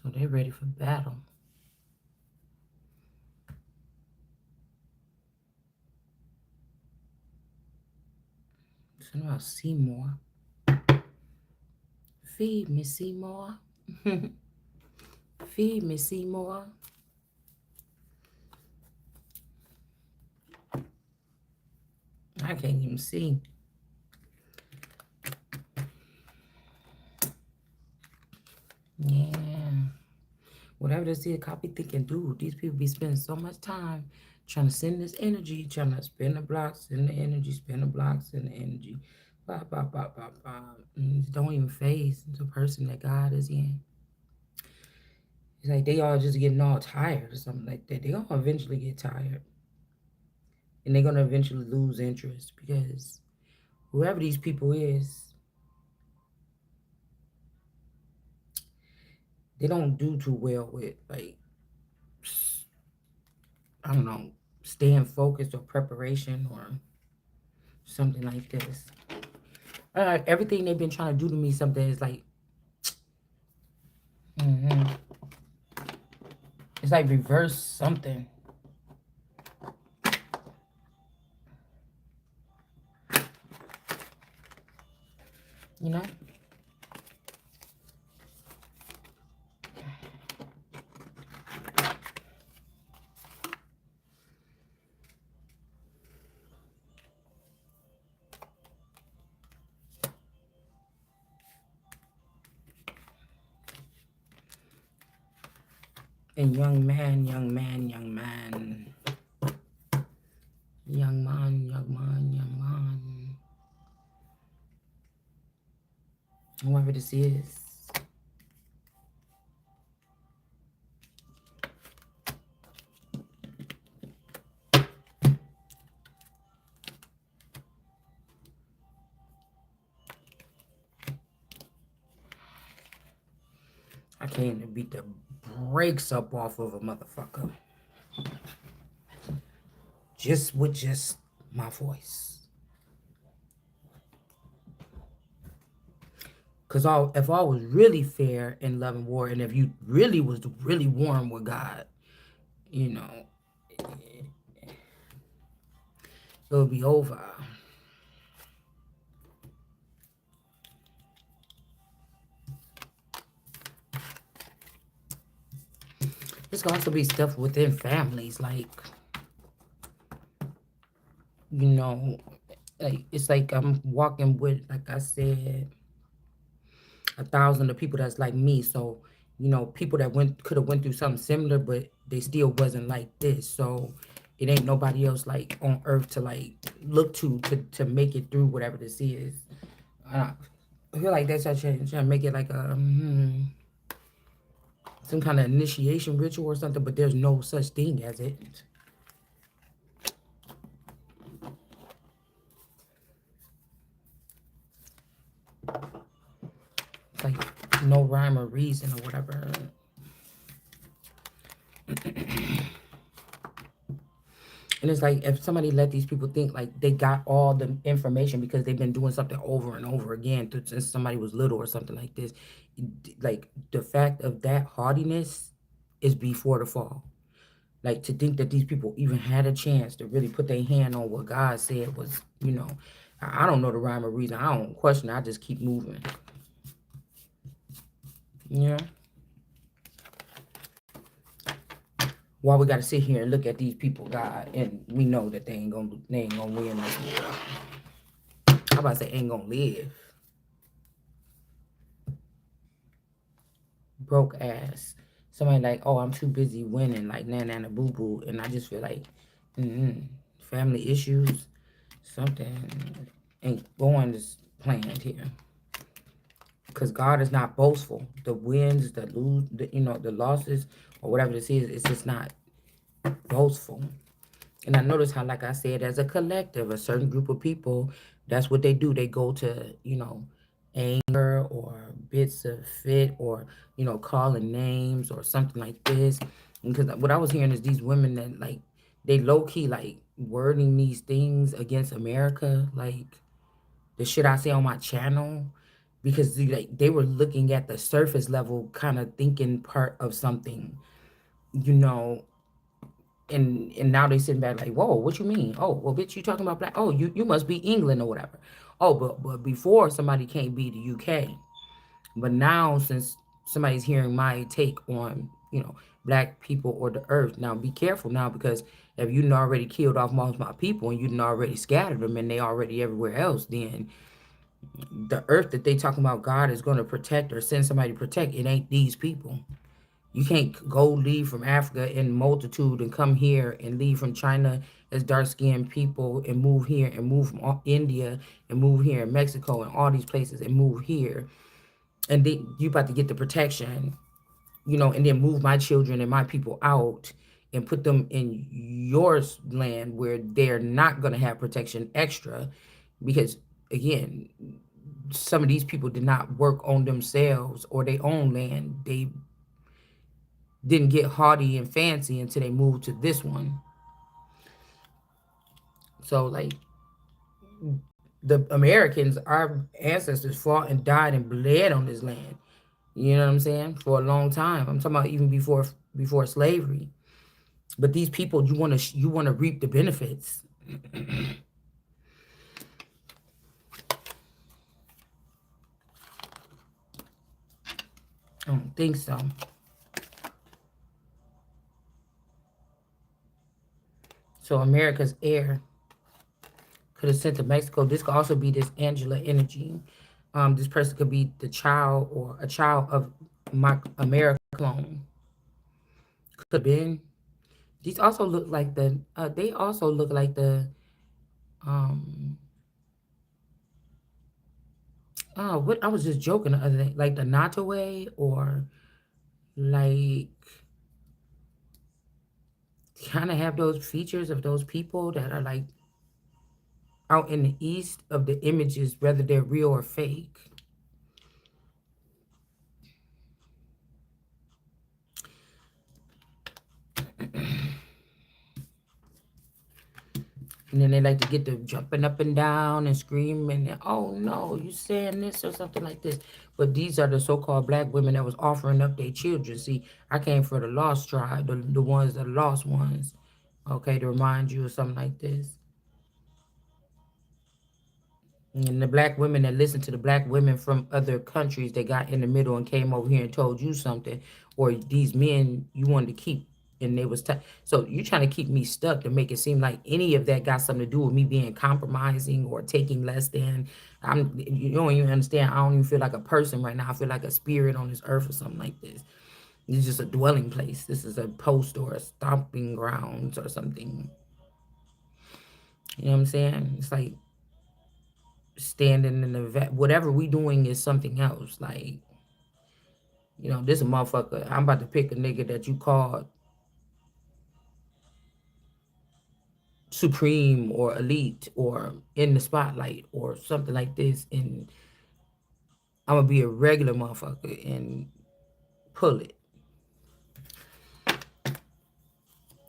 So they're ready for battle. Something about Seymour. Feed me, Seymour. Feed me, Seymour. I can't even see. Yeah. Whatever this is, copy, think, and do. These people be spending so much time trying to send this energy, trying to spin the blocks in the energy, spin the blocks in the energy. Bop, bop, bop, bop, bop. And don't even phase the person that God is in. It's like they all just getting all tired or something like that. They all eventually get tired. And they're going to eventually lose interest because whoever these people is, they don't do too well with, like, I don't know, staying focused or preparation or something like this. Everything they've been trying to do to me, something is like, mm-hmm. It's like reverse something. You know? And young man, young man, young man. Young man, young man, young man. Whoever this is. I came to beat the brakes up off of a motherfucker. Just with just my voice. Because if all was really fair in love and war, and if you really was really warm with God, you know, it would be over. This can also be stuff within families, like, you know, like it's like I'm walking with, like I said, 1,000 of people that's like me. So, you know, people that could have went through something similar, but they still wasn't like this. So it ain't nobody else like on earth to like look to make it through whatever this is. I feel like that's trying to make it like a some kind of initiation ritual or something, but there's no such thing as it. It's like no rhyme or reason or whatever. And it's like if somebody let these people think like they got all the information because they've been doing something over and over again since somebody was little or something like this. Like the fact of that haughtiness is before the fall. Like to think that these people even had a chance to really put their hand on what God said was, you know, I don't know the rhyme or reason. I don't question it. I just keep moving. Yeah. Why we got to sit here and look at these people, God, and we know that they ain't gonna win this war. How about to say ain't gonna live? Broke ass. Somebody like, oh, I'm too busy winning, like nana boo boo, and I just feel like, family issues, something ain't going as planned here. Because God is not boastful. The wins, the lose, the losses, or whatever this is, it's just not boastful. And I notice how, like I said, as a collective, a certain group of people, that's what they do. They go to, anger or bits of fit or, calling names or something like this. Because what I was hearing is these women that, like, they low-key, like, wording these things against America, like the shit I say on my channel, because they were looking at the surface level, kind of thinking part of something, you know. And now they sitting back like, whoa, what you mean? Oh, well, bitch, you talking about black? Oh, you must be England or whatever. Oh, but before somebody can't be the UK. But now, since somebody's hearing my take on, black people or the earth, now be careful now, because if you done already killed off most of my people and you done already scattered them and they already everywhere else, then the earth that they talking about God is going to protect or send somebody to protect, it ain't these people. You can't go leave from Africa in multitude and come here, and leave from China as dark skinned people and move here, and move from India and move here in Mexico and all these places and move here. And then you about to get the protection, and then move my children and my people out and put them in your land where they're not going to have protection extra, because again, some of these people did not work on themselves or their own land. They didn't get haughty and fancy until they moved to this one. So, like, the Americans, our ancestors fought and died and bled on this land. You know what I'm saying? For a long time. I'm talking about even before slavery. But these people, you want to reap the benefits. I don't think so. So America's heir could have sent to Mexico. This could also be this Angela energy. This person could be the child or a child of my America clone. Could have been. These also look like the. They also look like the. Um. Oh, what I was just joking the other day, like the Nataway, or like kind of have those features of those people that are like out in the east of the images, whether they're real or fake. And then they like to get to jumping up and down and screaming, and, oh no, you saying this or something like this. But these are the so-called black women that was offering up their children. See, I came for the lost tribe, the ones, the lost ones. Okay, to remind you of something like this. And the black women that listen to the black women from other countries that got in the middle and came over here and told you something, or these men you wanted to keep, and they was so you trying to keep me stuck to make it seem like any of that got something to do with me being compromising or taking less than. You don't even understand. I don't even feel like a person right now. I feel like a spirit on this earth or something like this. It's just a dwelling place. This is a post or a stomping grounds or something. You know what I'm saying? It's like standing in the whatever we doing is something else. Like, this a motherfucker. I'm about to pick a nigga that you called supreme or elite or in the spotlight or something like this, and I'm gonna be a regular motherfucker and pull it.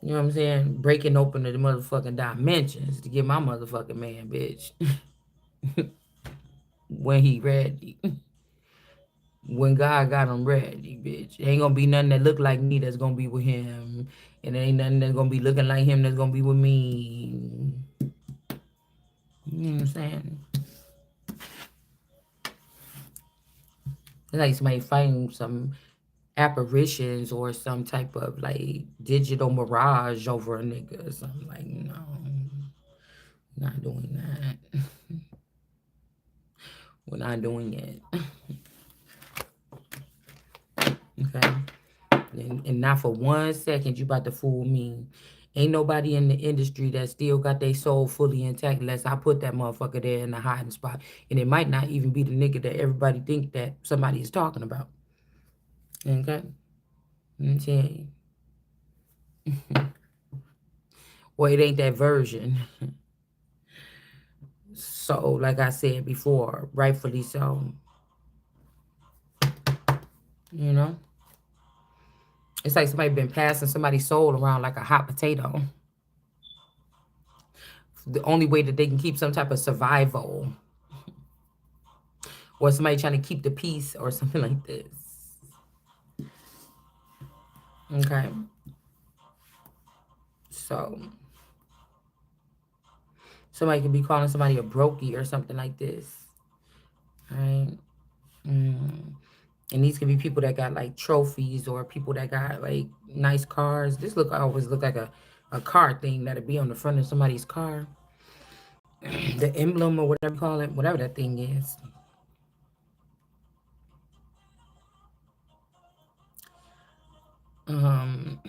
You know what I'm saying? Breaking open the motherfucking dimensions to get my motherfucking man, bitch. When he ready. When God got him ready, bitch. Ain't gonna be nothing that look like me that's gonna be with him. And there ain't nothing that's gonna be looking like him that's gonna be with me. You know what I'm saying? It's like somebody fighting some apparitions or some type of like digital mirage over a nigga or something. Like, no, not doing that. We're not doing it. Okay? And not for 1 second you about to fool me. Ain't nobody in the industry that still got their soul fully intact unless I put that motherfucker there in the hiding spot. And it might not even be the nigga that everybody think that somebody is talking about. Okay? I'm saying. Or it ain't that version. So, like I said before, rightfully so. You know? It's like somebody been passing somebody's soul around like a hot potato. The only way that they can keep some type of survival or somebody trying to keep the peace or something like this. Okay. So somebody could be calling somebody a brokey or something like this. Right? Mm. And these could be people that got like trophies or people that got like nice cars. This always look like a car thing that'd be on the front of somebody's car. The emblem or whatever you call it, whatever that thing is. Um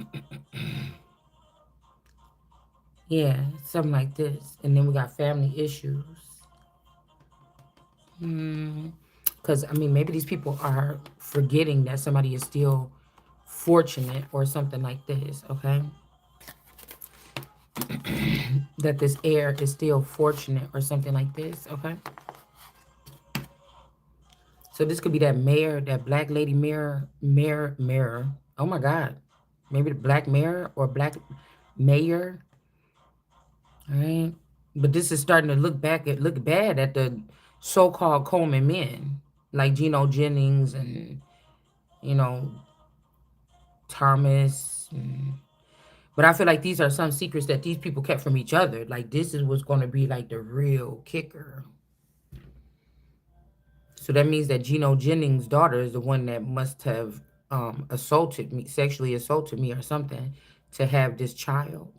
yeah, something like this. And then we got family issues. Because, I mean, maybe these people are forgetting that somebody is still fortunate or something like this, okay? That this heir is still fortunate or something like this, okay? So this could be that mayor, that black lady mayor. Oh my God. Maybe the black mayor or black mayor, all right? But this is starting to look bad at the so-called Coleman men, like Geno Jennings and, you know, Thomas. But I feel like these are some secrets that these people kept from each other. Like this is what's going to be like the real kicker. So that means that Geno Jennings' daughter is the one that must have assaulted me, sexually assaulted me or something to have this child.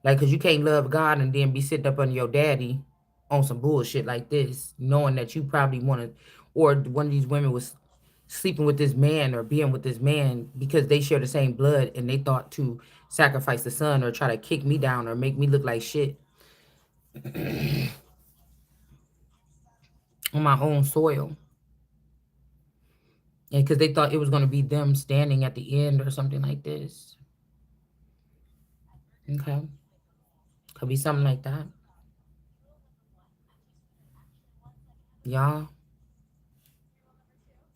Like, because you can't love God and then be sitting up under your daddy on some bullshit like this, knowing that you probably want to, or one of these women was sleeping with this man or being with this man because they share the same blood and they thought to sacrifice the son or try to kick me down or make me look like shit on my own soil. And because they thought it was going to be them standing at the end or something like this. Okay. Could be something like that. Y'all.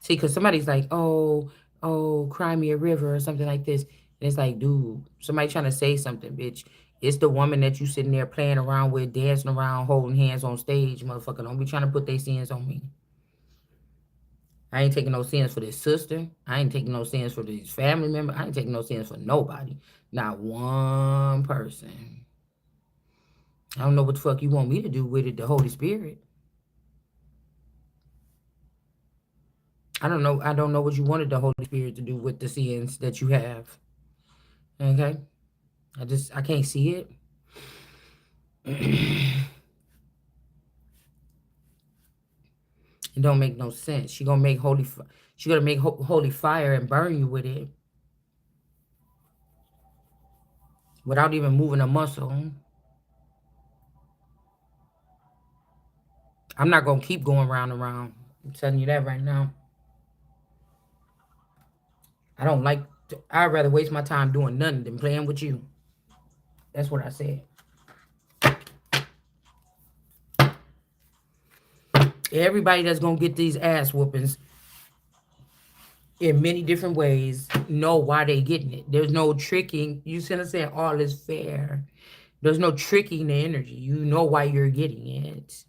See, because somebody's like, cry me a river or something like this. And it's like, dude, somebody trying to say something, bitch. It's the woman that you sitting there playing around with, dancing around, holding hands on stage, motherfucker. Don't be trying to put their sins on me. I ain't taking no sins for this sister. I ain't taking no sins for this family member. I ain't taking no sins for nobody. Not one person. I don't know what the fuck you want me to do with it, the Holy Spirit. I don't know. I don't know what you wanted the Holy Spirit to do with the sins that you have. Okay? I can't see it. It don't make no sense. She gonna make holy fire and burn you with it without even moving a muscle. I'm not gonna keep going round and round. I'm telling you that right now. I don't like. I'd rather waste my time doing nothing than playing with you. That's what I said. Everybody that's gonna get these ass whoopings in many different ways know why they getting it. There's no tricking. You see what I'm saying? All is fair. There's no tricking the energy. You know why you're getting it.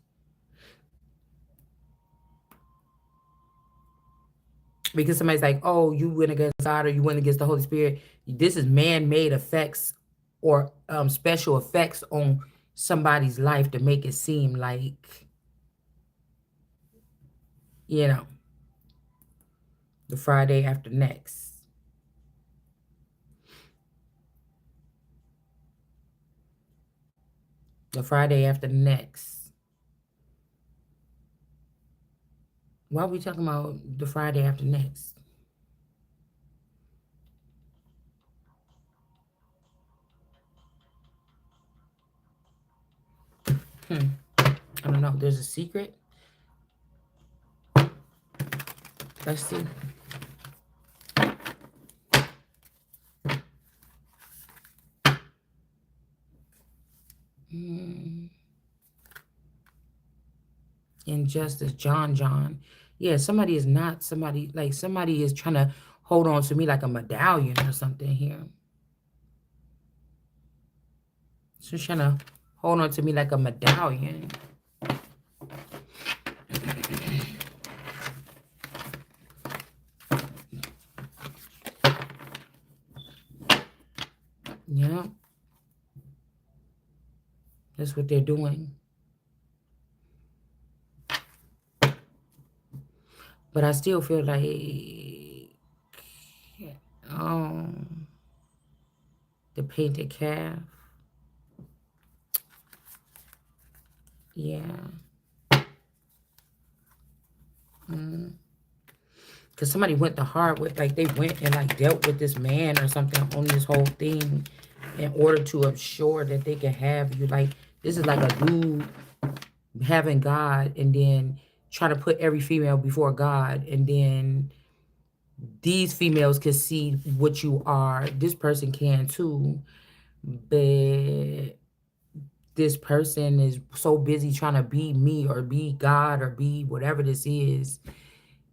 Because somebody's like, oh, you went against God or you went against the Holy Spirit. This is man-made effects or special effects on somebody's life to make it seem like, you know, the Friday after next. The Friday after next. Why are we talking about the Friday after next? I don't know. There's a secret. Let's see. Injustice, John. Yeah, somebody is not somebody, like somebody is trying to hold on to me like a medallion or something here. She's trying to hold on to me like a medallion. That's what they're doing. But I still feel like um the painted calf. Yeah. Cause somebody went the hard way, like they went and like dealt with this man or something on this whole thing in order to assure that they can have you. Like this is like a dude having God and then trying to put every female before God, and then these females can see what you are. This person can too, but this person is so busy trying to be me or be God or be whatever this is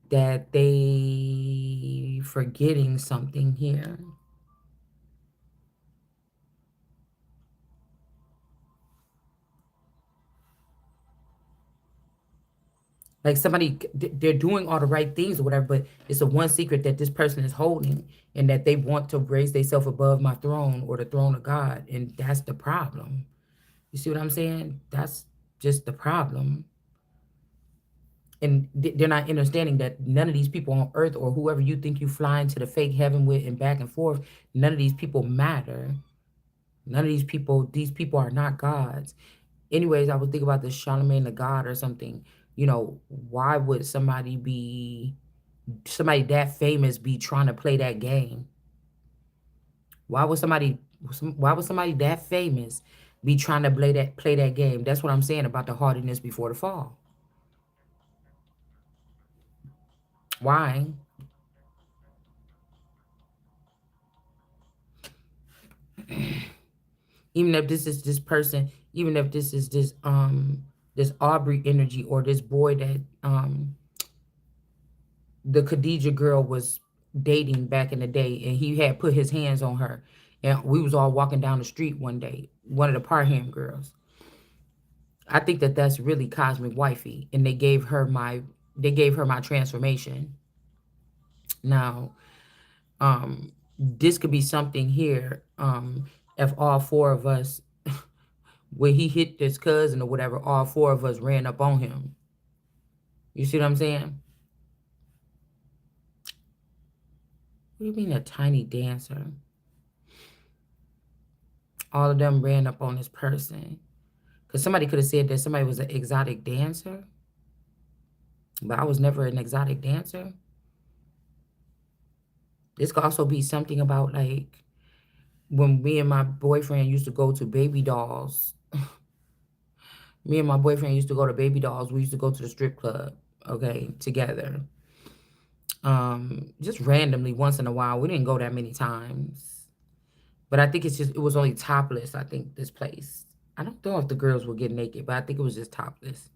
that they forgetting something here. Like somebody, they're doing all the right things or whatever, but it's the one secret that this person is holding, and that they want to raise themselves above my throne or the throne of God, and that's the problem. You see what I'm saying? That's just the problem. And they're not understanding that none of these people on earth, or whoever you think you fly into the fake heaven with and back and forth, none of these people matter. None of these people are not gods. Anyways, I would think about this Charlemagne the God or something. You know, why would somebody that famous be trying to play that game? Why would somebody that famous be trying to play that game? That's what I'm saying about the hardiness before the fall. Why? Even if this is this person, even if this is this Aubrey energy, or this boy that the Khadijah girl was dating back in the day, and he had put his hands on her, and we was all walking down the street one day, one of the Parham girls. I think that that's really cosmic wifey, and they gave her my transformation. Now, this could be something here. If all four of us, when he hit this cousin or whatever, all four of us ran up on him. You see what I'm saying? What do you mean a tiny dancer? All of them ran up on this person. Because somebody could have said that somebody was an exotic dancer, but I was never an exotic dancer. This could also be something about like when me and my boyfriend used to go to baby dolls. Me and my boyfriend used to go to baby dolls. We used to go to the strip club, okay, together. Just randomly once in a while. We didn't go that many times. But I think it was only topless, I think, this place. I don't know if the girls would get naked, but I think it was just topless.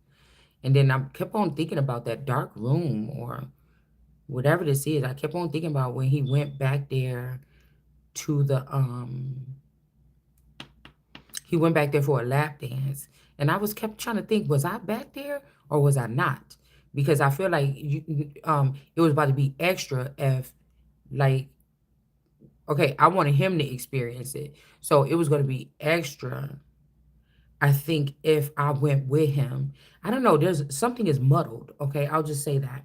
And then I kept on thinking about that dark room or whatever this is. I kept on thinking about when he went back there to he went back there for a lap dance. And I was kept trying to think, was I back there or was I not? Because I feel like it was about to be extra if, like, okay, I wanted him to experience it. So it was going to be extra, I think, if I went with him. I don't know. There's something is muddled. Okay. I'll just say that.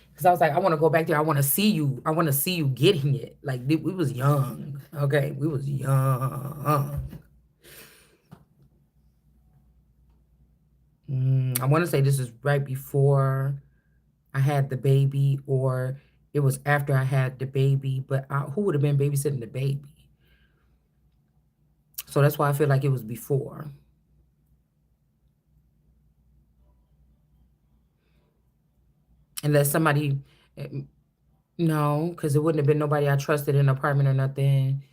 Because I was like, I want to go back there. I want to see you. I want to see you getting it. Like, we was young. Okay. We was young. I want to say this is right before I had the baby, or it was after I had the baby. But who would have been babysitting the baby? So that's why I feel like it was before. Unless somebody, eh, no, because it wouldn't have been nobody I trusted in an apartment or nothing.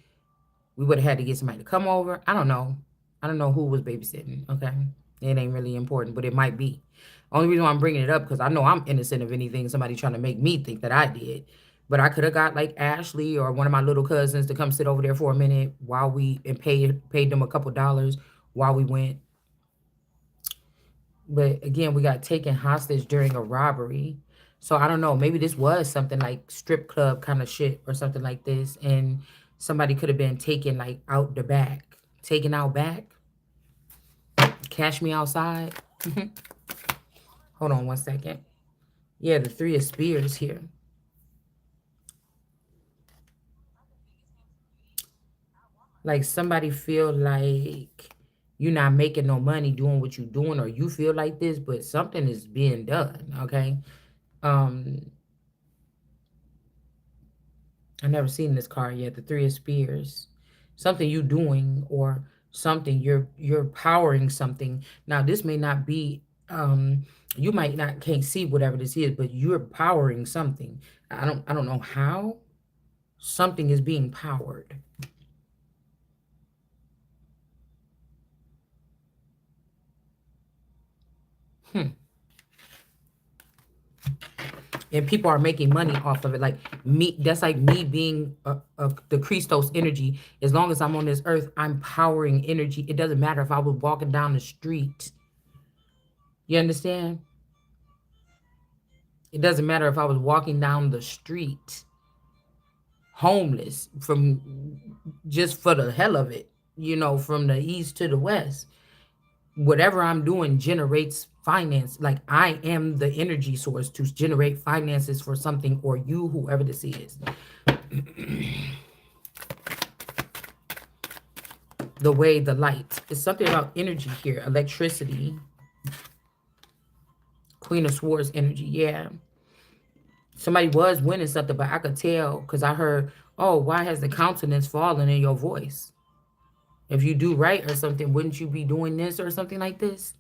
We would have had to get somebody to come over. I don't know. I don't know who was babysitting. Okay. It ain't really important, but it might be. Only reason why I'm bringing it up because I know I'm innocent of anything. Somebody trying to make me think that I did. But I could have got like Ashley or one of my little cousins to come sit over there for a minute while we and paid them a couple dollars while we went. But again, we got taken hostage during a robbery. So I don't know. Maybe this was something like strip club kind of shit or something like this. And Somebody could have been taken like out the back, taken out back. Cash me outside. Hold on 1 second. Yeah, the three of spears here. Like somebody feel like you're not making no money doing what you're doing, or you feel like this, but something is being done. Okay. Um, I never seen this card yet. The three of spears. Something you doing, or something you're powering something. Now this may not be you might not can't see whatever this is, but you're powering something. I don't know how something is being powered. Hmm. And people are making money off of it. Like me, that's like me being the Christos energy. As long as I'm on this earth, I'm powering energy. It doesn't matter if I was walking down the street. You understand? It doesn't matter if I was walking down the street, homeless, from just for the hell of it, from the east to the west. Whatever I'm doing generates finance. Like I am the energy source to generate finances for something, or you, whoever this is. The way, the light. It's something about energy here. Electricity. Queen of Swords energy. Yeah. Somebody was winning something, but I could tell because I heard, oh, why has the countenance fallen in your voice? If you do right or something, wouldn't you be doing this or something like this?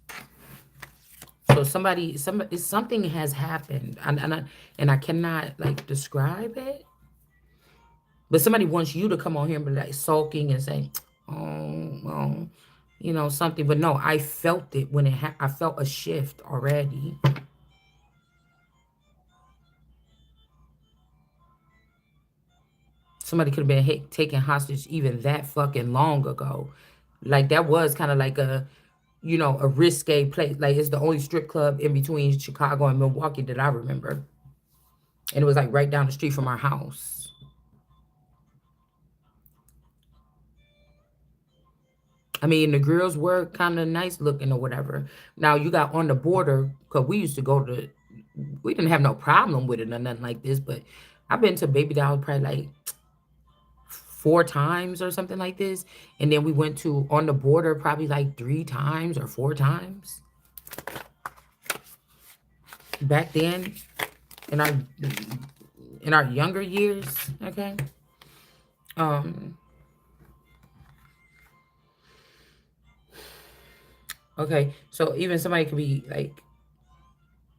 So something has happened, and I cannot like describe it. But somebody wants you to come on here and be like sulking and say, oh, something. But no, I felt it when I felt a shift already. Somebody could have been taken hostage even that fucking long ago. Like that was kind of like a risque place. Like it's the only strip club in between Chicago and Milwaukee that I remember. And it was like right down the street from our house. I mean, the girls were kind of nice looking or whatever. Now you got on the border, because we used to we didn't have no problem with it or nothing like this, but I've been to Baby Doll probably like 4 times or something like this. And then we went to on the border probably like 3 times or 4 times. Back then, in our younger years, okay? Um, okay, so even somebody could be like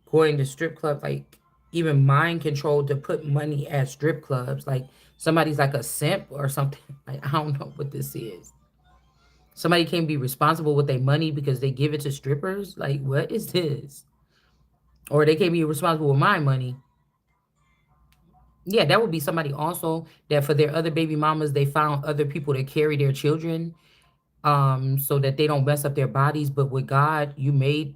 going to strip club, like even mind control to put money at strip clubs. Like somebody's like a simp or something. Like I don't know what this is. Somebody can't be responsible with their money because they give it to strippers. Like what is this? Or they can't be responsible with my money. Yeah, that would be somebody also that for their other baby mamas, they found other people to carry their children, so that they don't mess up their bodies. But with God, you made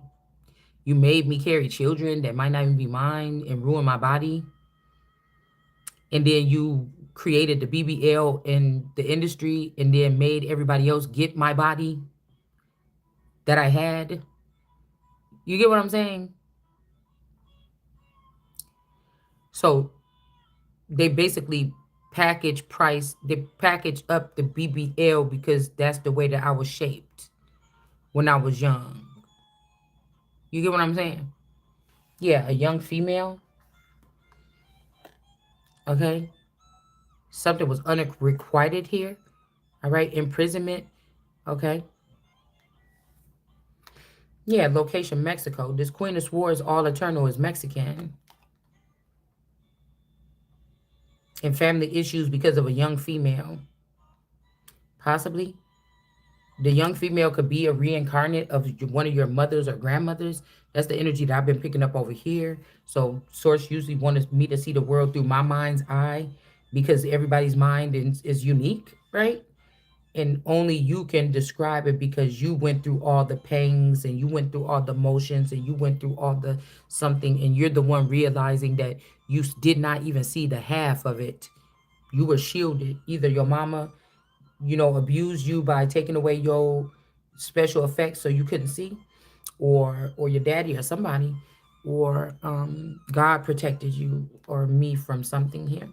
me carry children that might not even be mine and ruin my body. And then you created the BBL in the industry and then made everybody else get my body that I had. You get what I'm saying? So they basically they package up the BBL because that's the way that I was shaped when I was young. You get what I'm saying? Yeah, a young female, okay? Something was unrequited here, all right? Imprisonment, okay? Yeah, location Mexico. This Queen of Swords, all eternal, is Mexican. And family issues because of a young female. Possibly. The young female could be a reincarnate of one of your mothers or grandmothers. That's the energy that I've been picking up over here. So source usually wanted me to see the world through my mind's eye because everybody's mind is unique, right? And only you can describe it because you went through all the pangs and you went through all the motions and you went through all the something, and you're the one realizing that you did not even see the half of it You were shielded. Either your mama, abused you by taking away your special effects so you couldn't see, or your daddy or somebody, or God protected you or me from something here.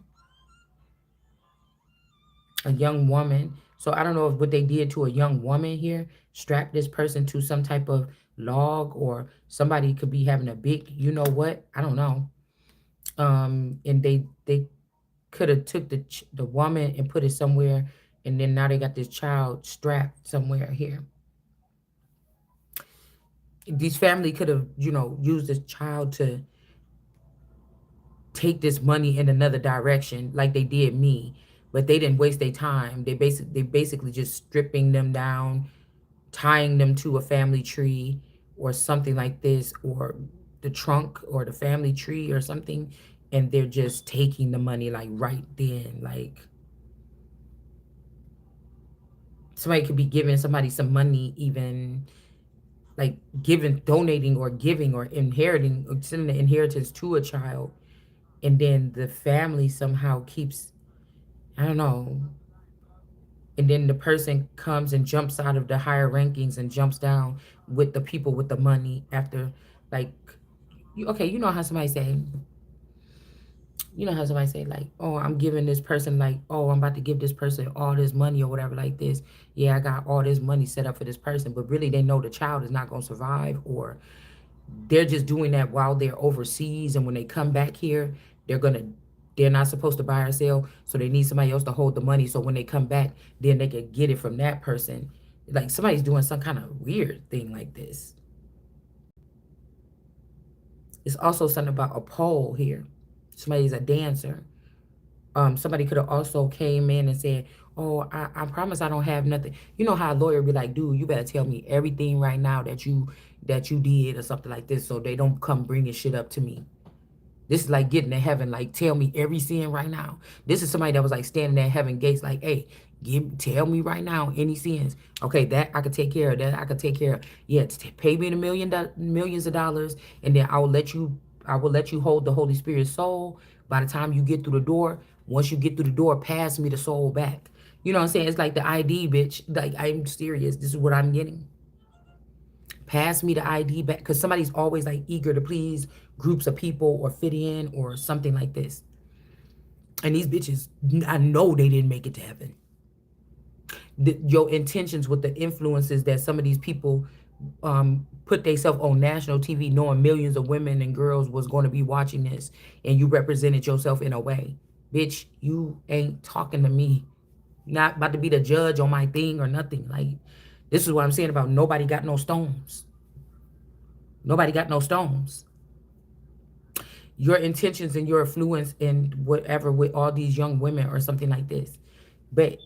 A young woman. So I don't know if what they did to a young woman here, strap this person to some type of log, or somebody could be having a big, what? I don't know. And they could have took the woman and put it somewhere, and then now they got this child strapped somewhere here. These family could have, used this child to take this money in another direction like they did me, but they didn't waste their time. They basically just stripping them down, tying them to a family tree or something like this, or the trunk or the family tree or something, and they're just taking the money like right then. Like, somebody could be giving somebody some money, even like giving, donating, or giving, or inheriting, or sending the inheritance to a child, and then the family somehow keeps, I don't know, and then the person comes and jumps out of the higher rankings and jumps down with the people with the money after, like, okay, you know how somebody say, like, oh, I'm giving this person, like, oh, I'm about to give this person all this money or whatever, like this. Yeah, I got all this money set up for this person, but really they know the child is not going to survive, or they're just doing that while they're overseas, and when they come back here, they're gonna they're not supposed to buy or sell, so they need somebody else to hold the money, so when they come back, then they can get it from that person. Like, somebody's doing some kind of weird thing like this. It's also something about a pole here. Somebody's a dancer. Somebody could have also came in and said, oh, I promise I don't have nothing. You know how a lawyer be like, dude, you better tell me everything right now that you did or something like this, so they don't come bringing shit up to me. This is like getting to heaven. Like, tell me every sin right now. This is somebody that was like standing at heaven gates, like, hey, tell me right now any sins. Okay, that I could take care of. That I could take care of. Yeah, pay me the millions of dollars, and then I will let you hold the Holy Spirit's soul. By the time you get through the door, once you get through the door, pass me the soul back. You know what I'm saying? It's like the ID, bitch. Like, I'm serious. This is what I'm getting. Pass me the ID back, because somebody's always like eager to please groups of people or fit in or something like this. And these bitches, I know they didn't make it to heaven. Your intentions with the influences that some of these people put themselves on national TV, knowing millions of women and girls was going to be watching this, and you represented yourself in a way. Bitch, you ain't talking to me. Not about to be the judge on my thing or nothing. Like, this is what I'm saying about nobody got no stones. Nobody got no stones. Your intentions and your influence and whatever with all these young women or something like this. But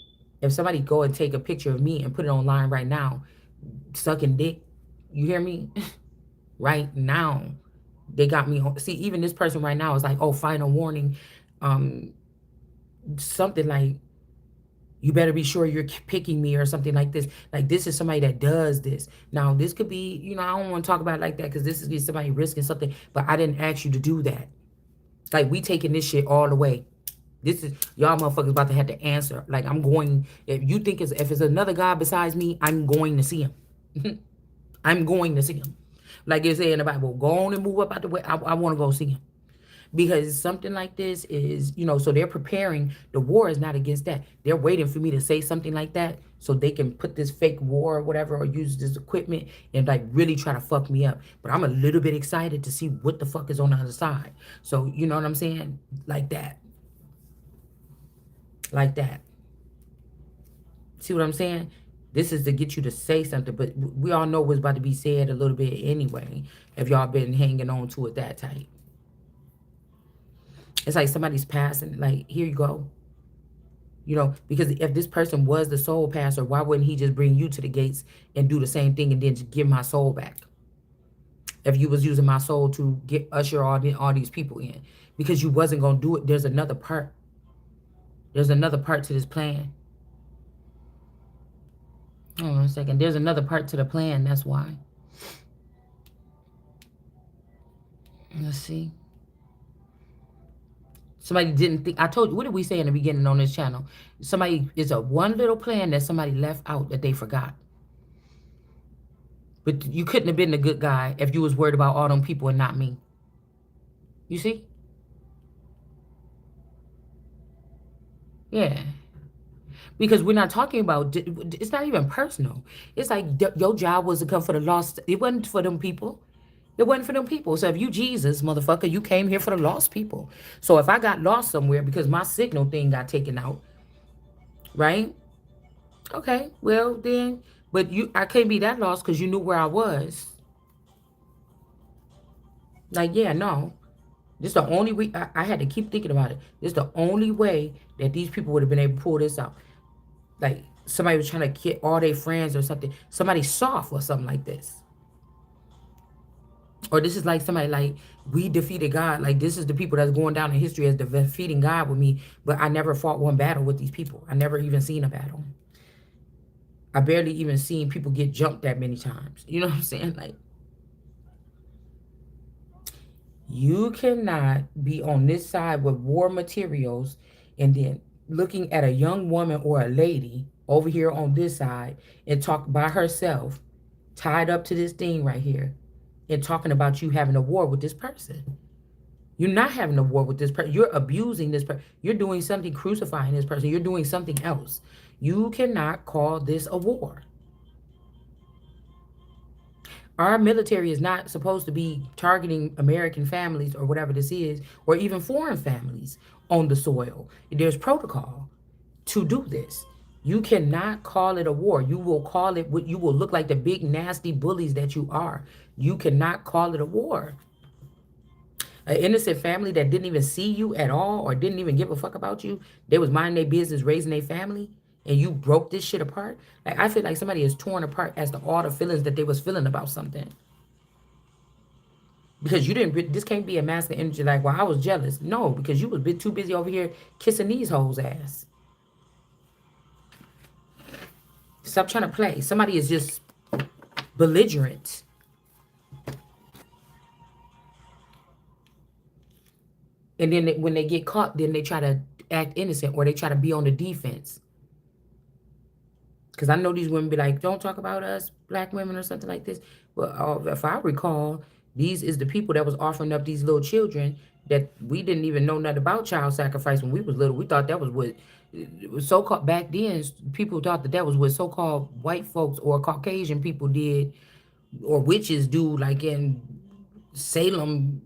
if somebody go and take a picture of me and put it online right now, sucking dick, you hear me? Right now, they got me on. See, even this person right now is like, oh, final warning, um, something like, you better be sure you're picking me or something like this. Like, this is somebody that does this. Now, this could be, I don't want to talk about it like that, because this is somebody risking something, but I didn't ask you to do that. Like, we taking this shit all the way. This is, y'all motherfuckers about to have to answer. Like, I'm going, if you think if it's another God besides me, I'm going to see him. I'm going to see him. Like it said in the Bible, go on and move up out the way. I want to go see him. Because something like this is, so they're preparing. The war is not against that. They're waiting for me to say something like that so they can put this fake war or whatever, or use this equipment and like really try to fuck me up. But I'm a little bit excited to see what the fuck is on the other side. So, you know what I'm saying? Like that. Like that. See what I'm saying? This is to get you to say something, but we all know what's about to be said a little bit anyway, if y'all been hanging on to it that tight. It's like somebody's passing, like, here you go. Because if this person was the soul passer, why wouldn't he just bring you to the gates and do the same thing and then just give my soul back? If you was using my soul to get usher all these people in, because you wasn't gonna do it. There's another part. There's another part to this plan. Hold on a second. There's another part to the plan. That's why. Let's see. Somebody didn't think. I told you. What did we say in the beginning on this channel? Somebody is a one little plan that somebody left out that they forgot. But you couldn't have been a good guy if you was worried about all them people and not me. You see? Yeah. Because we're not talking about. It's not even personal. It's like your job was to come for the lost. It wasn't for them people. It wasn't for them people. So if you Jesus, motherfucker, you came here for the lost people. So if I got lost somewhere because my signal thing got taken out, right? Okay, well then, but I couldn't be that lost because you knew where I was. Like, yeah, no. This the only way I had to keep thinking about it. This the only way that these people would have been able to pull this out. Like somebody was trying to get all their friends or something. Somebody soft or something like this. Or this is like somebody like we defeated God. Like this is the people that's going down in history as defeating God with me. But I never fought one battle with these people. I never even seen a battle. I barely even seen people get jumped that many times. You know what I'm saying? Like you cannot be on this side with war materials and then looking at a young woman or a lady over here on this side and talk by herself, tied up to this thing right here, and talking about you having a war with this person. You're not having a war with this person. You're abusing this person. You're doing something crucifying this person. You're doing something else. You cannot call this a war. Our military is not supposed to be targeting American families or whatever this is, or even foreign families on the soil. There's protocol to do this. You cannot call it a war. You will call it what you will look like the big nasty bullies that you are. You cannot call it a war. An innocent family that didn't even see you at all or didn't even give a fuck about you. They was minding their business, raising their family, and you broke this shit apart. Like I feel like somebody is torn apart as to all the feelings that they was feeling about something. Because you didn't, this can't be a masculine energy like, well, I was jealous. No, because you was a bit too busy over here kissing these hoes' ass. Stop trying to play. Somebody is just belligerent. And then when they get caught, then they try to act innocent or they try to be on the defense. Because I know these women be like, don't talk about us, black women or something like this. Well, if I recall, these is the people that was offering up these little children that we didn't even know nothing about child sacrifice when we was little. We thought that was what so-called back then. People thought that was what so-called white folks or Caucasian people did or witches do, like in Salem,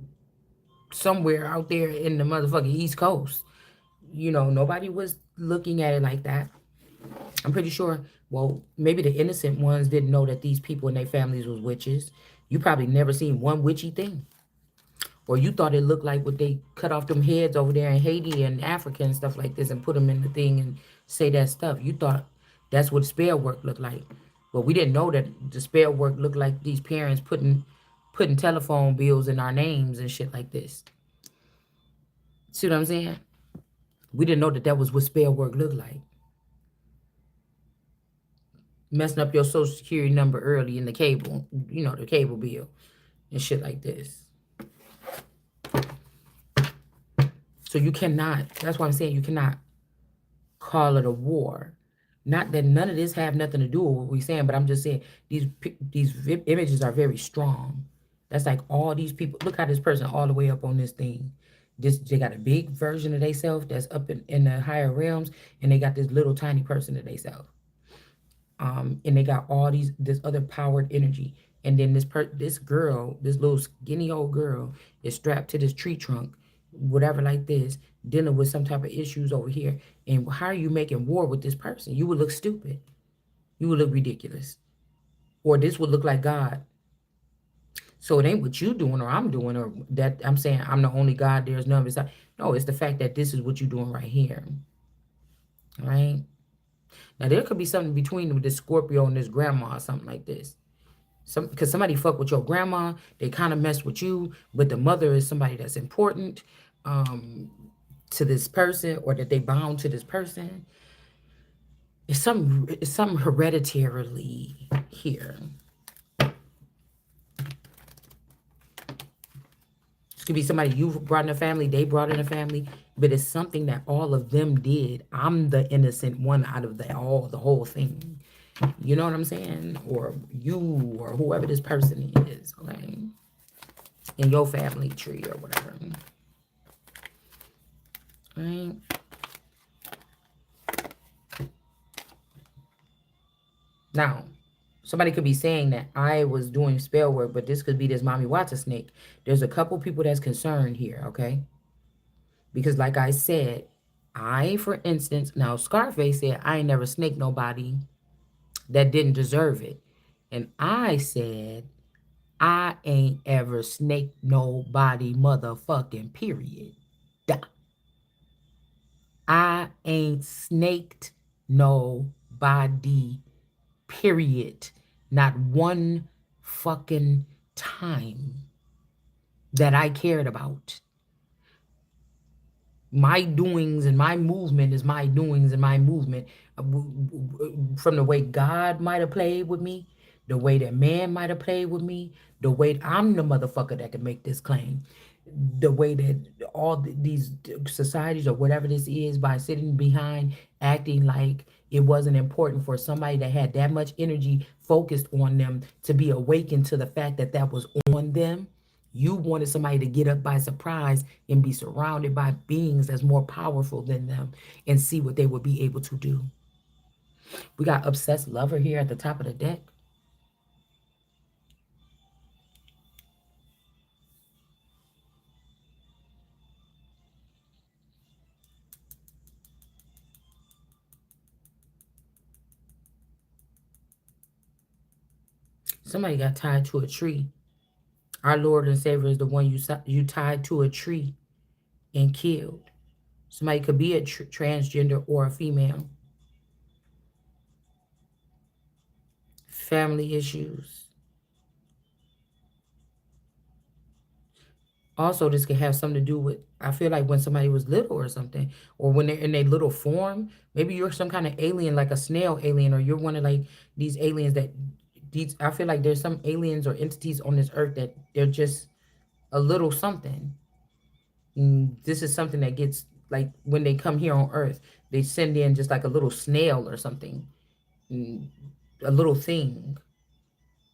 somewhere out there in the motherfucking East Coast. You know, nobody was looking at it like that. I'm pretty sure, well, maybe the innocent ones didn't know that these people and their families was witches. You probably never seen one witchy thing. Or you thought it looked like what they cut off them heads over there in Haiti and Africa and stuff like this and put them in the thing and say that stuff. You thought that's what spell work looked like. But we didn't know that the spell work looked like these parents putting telephone bills in our names and shit like this. See what I'm saying? We didn't know that was what spell work looked like. Messing up your social security number early in the cable, the cable bill and shit like this. So you cannot, that's why I'm saying you cannot call it a war. Not that none of this have nothing to do with what we're saying, but I'm just saying these images are very strong. That's like all these people, look how this person all the way up on this thing. They got a big version of themselves that's up in the higher realms, and they got this little tiny person of themselves. And they got all this other powered energy. And then this girl, this little skinny old girl, is strapped to this tree trunk, whatever like this, dealing with some type of issues over here. And how are you making war with this person? You would look stupid. You would look ridiculous. Or this would look like God. So it ain't what you doing or I'm doing or that I'm saying I'm the only God, there's none beside. No, it's the fact that this is what you're doing right here. All right? Now there could be something between this Scorpio and this grandma or something like this. Because somebody fuck with your grandma, they kind of mess with you, but the mother is somebody that's important to this person, or that they bound to this person. It's something hereditarily here. This could be somebody you brought in a family, they brought in a family, but it's something that all of them did. I'm the innocent one out of the whole thing. You know what I'm saying? Or you or whoever this person is, okay? In your family tree or whatever. Right? Now, somebody could be saying that I was doing spell work, but this could be this Mommy Watson snake. There's a couple people that's concerned here, okay? Because like I said, for instance, now Scarface said, I ain't never snaked nobody that didn't deserve it. And I said, I ain't ever snaked nobody motherfucking period. Duh. I ain't snaked nobody period. Not one fucking time that I cared about. My doings and my movement is my doings and my movement. From the way God might have played with me, the way that man might have played with me, the way I'm the motherfucker that can make this claim, the way that these societies or whatever this is, by sitting behind acting like it wasn't important for somebody that had that much energy focused on them to be awakened to the fact that that was on them. You wanted somebody to get up by surprise and be surrounded by beings that's more powerful than them and see what they would be able to do. We got obsessed lover here at the top of the deck. Somebody got tied to a tree. Our Lord and Savior is the one you tied to a tree and killed. Somebody could be a transgender or a female. Family issues. Also, this could have something to do with, I feel like when somebody was little or something, or when they're in their little form, maybe you're some kind of alien, like a snail alien, or you're one of like these aliens that I feel like there's some aliens or entities on this earth that they're just a little something. This is something that gets, like when they come here on earth, they send in just like a little snail or something, a little thing,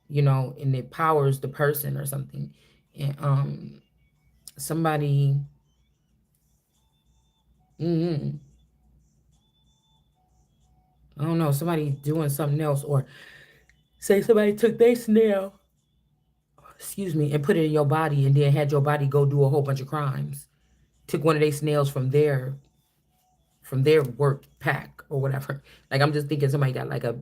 and it powers the person or something. And somebody, mm, I don't know, somebody doing something else, or say somebody took their snail, excuse me, and put it in your body and then had your body go do a whole bunch of crimes. Took one of their snails from their work pack or whatever. Like, I'm just thinking somebody got like a,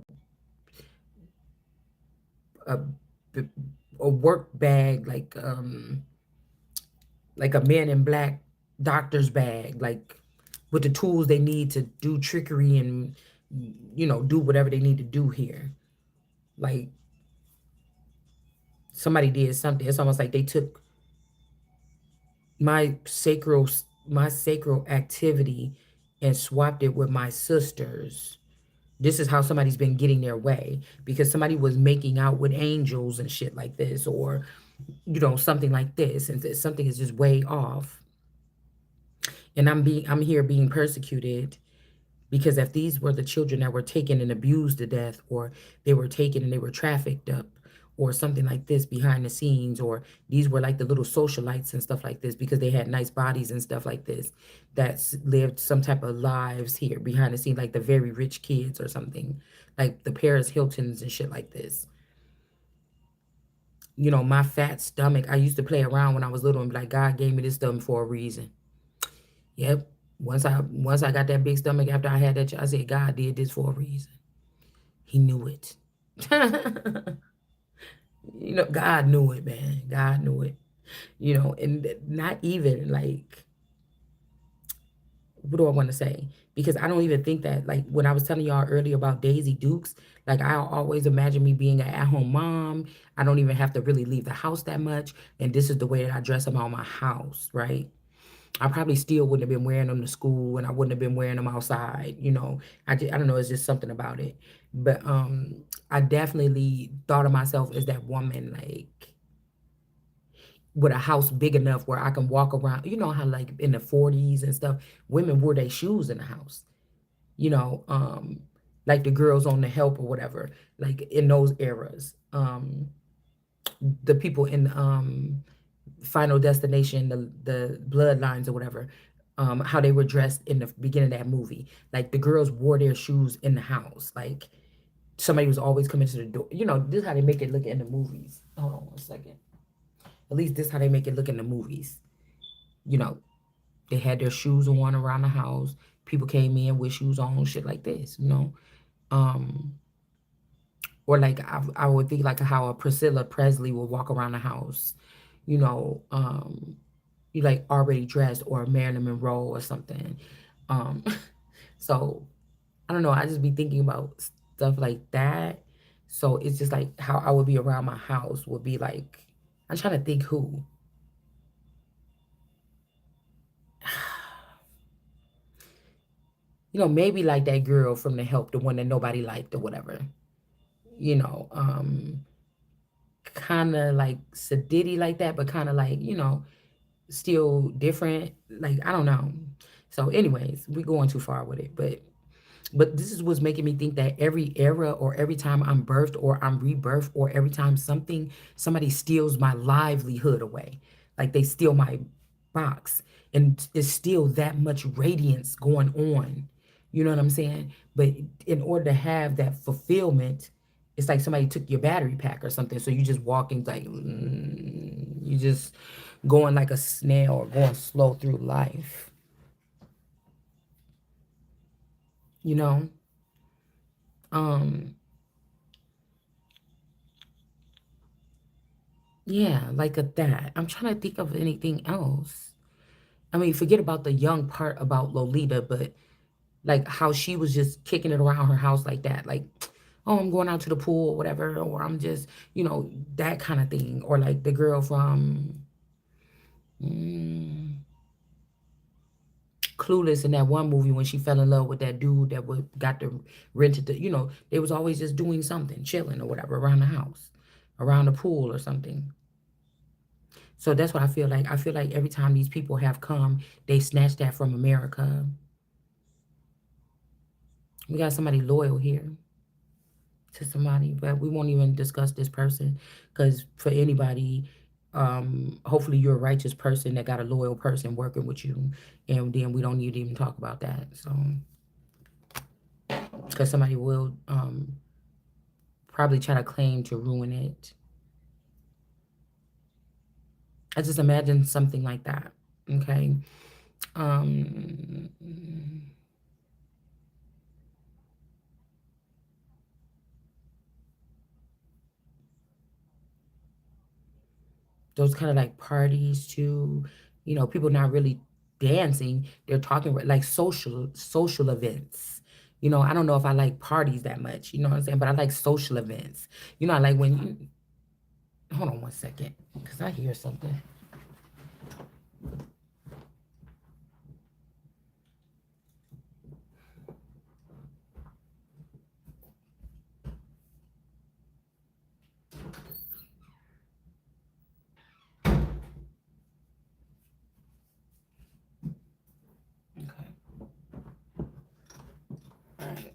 a work bag, like a Man in Black doctor's bag, like with the tools they need to do trickery and do whatever they need to do here. Like, somebody did something. It's almost like they took my sacral activity and swapped it with my sister's. This is how somebody's been getting their way, because somebody was making out with angels and shit like this, or something like this, and something is just way off. And I'm here being persecuted, because if these were the children that were taken and abused to death, or they were taken and they were trafficked up, or something like this behind the scenes, or these were like the little socialites and stuff like this, because they had nice bodies and stuff like this, that lived some type of lives here behind the scenes, like the very rich kids or something, like the Paris Hiltons and shit like this. My fat stomach, I used to play around when I was little and be like, God gave me this stomach for a reason. Yep. Once I got that big stomach after I had that, I said, God did this for a reason. He knew it. God knew it, man. God knew it. And not even like, what do I want to say? Because I don't even think that, like, when I was telling y'all earlier about Daisy Dukes, like, I always imagine me being an at-home mom. I don't even have to really leave the house that much. And this is the way that I dress around my house, right? I probably still wouldn't have been wearing them to school, and I wouldn't have been wearing them outside. I don't know. It's just something about it. But I definitely thought of myself as that woman, like, with a house big enough where I can walk around. You know how like in the 40s and stuff, women wore their shoes in the house. You know, like the girls on the Help or whatever. Like in those eras, the people in Final Destination, the Bloodlines or whatever, how they were dressed in the beginning of that movie. Like the girls wore their shoes in the house. Like somebody was always coming to the door. You know, this is how they make it look in the movies. Hold on one second. At least this is how they make it look in the movies. You know, they had their shoes on around the house. People came in with shoes on, shit like this. You know, um, or like I would think like how a Priscilla Presley would walk around the house. You know, you like already dressed, or Marilyn Monroe or something. Um, so I don't know. I just be thinking about stuff like that. So it's just like how I would be around my house would be like. I'm trying to think who. You know, maybe like that girl from The Help, the one that nobody liked or whatever. You know, kind of like sedity like that, but kind of like, you know, still different. Like, I don't know. So, anyways, we're going too far with it. But this is what's making me think that every era or every time I'm birthed or I'm rebirthed or every time somebody steals my livelihood away, like they steal my box, and it's still that much radiance going on. You know what I'm saying? But in order to have that fulfillment, it's like somebody took your battery pack or something. So you just walking like you just going like a snail or going slow through life. You know, um, yeah, like a that. I'm trying to think of anything else. I mean, forget about the young part about Lolita, but like how she was just kicking it around her house like that. Like, oh, I'm going out to the pool or whatever, or I'm just, you know, that kind of thing. Or like the girl from mm, Clueless in that one movie when she fell in love with that dude that would got the rented the, you know, they was always just doing something, chilling or whatever around the house, around the pool or something. So that's what I feel like. I feel like every time these people have come, they snatch that from America. We got somebody loyal here to somebody, but we won't even discuss this person because for anybody, hopefully you're a righteous person that got a loyal person working with you, and then we don't need to even talk about that. So, because somebody will probably try to claim to ruin it. I just imagine something like that. Okay. Um, those kind of like parties too, you know, people not really dancing, they're talking about like social events. You know, I don't know if I like parties that much, you know what I'm saying, but I like social events. You know, I like when you hold on one second because I hear something. Okay. All right.